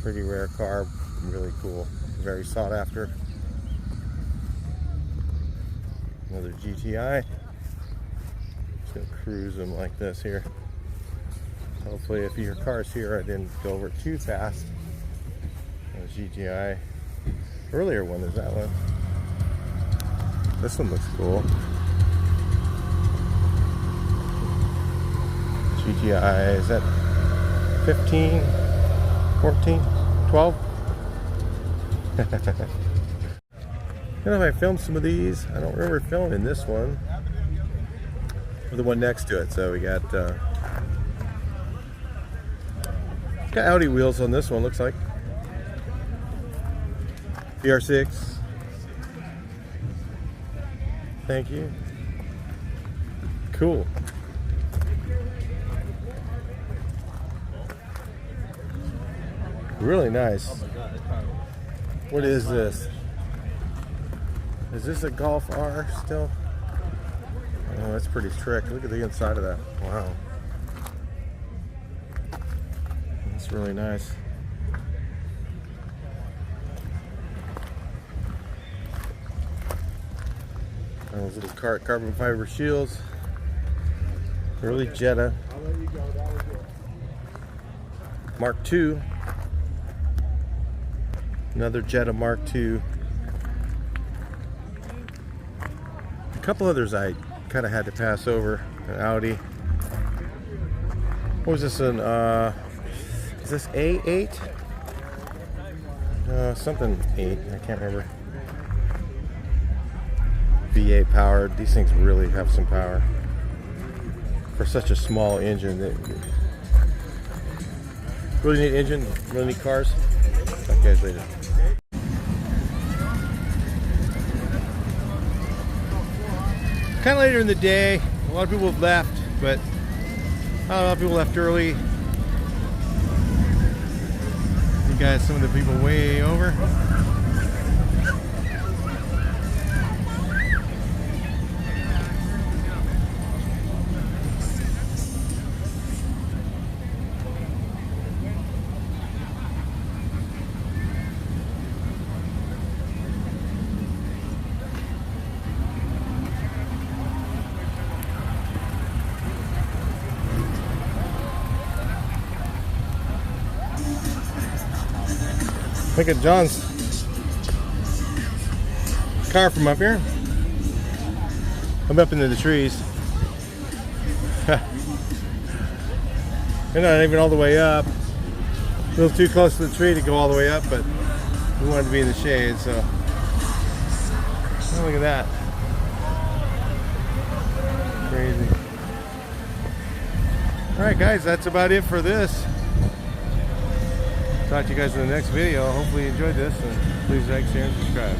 Pretty rare car, really cool, very sought after. Another GTI. Just gonna cruise them like this here. Hopefully, if your car's here, I didn't go over too fast. A GTI. Earlier one is that one. This one looks cool. GTI, is that 15, 14, 12? I don't know if I filmed some of these. I don't remember filming this one. Or the one next to it. So we got Audi wheels on this one, looks like. VR6. Thank you. Cool. Really nice. What is this? Is this a Golf R still? Oh, that's pretty trick. Look at the inside of that. Wow. That's really nice. Those little carbon fiber shields. Early Jetta. Mark II. Another Jetta Mark II. A couple others I kind of had to pass over. An Audi. What was this one? Is this A8? Something 8. I can't remember. V8 powered. These things really have some power for such a small engine. Really neat engine. Really neat cars. Talk to you guys later. Kind of later in the day. A lot of people have left, but not a lot of people left early. You guys, some of the people way over. Look at John's car from up here. I'm up into the trees. They're not even all the way up. A little too close to the tree to go all the way up, but we wanted to be in the shade, so. Oh, look at that. Crazy. Alright guys, that's about it for this. Talk to you guys in the next video. Hopefully you enjoyed this, and please like, share, and subscribe.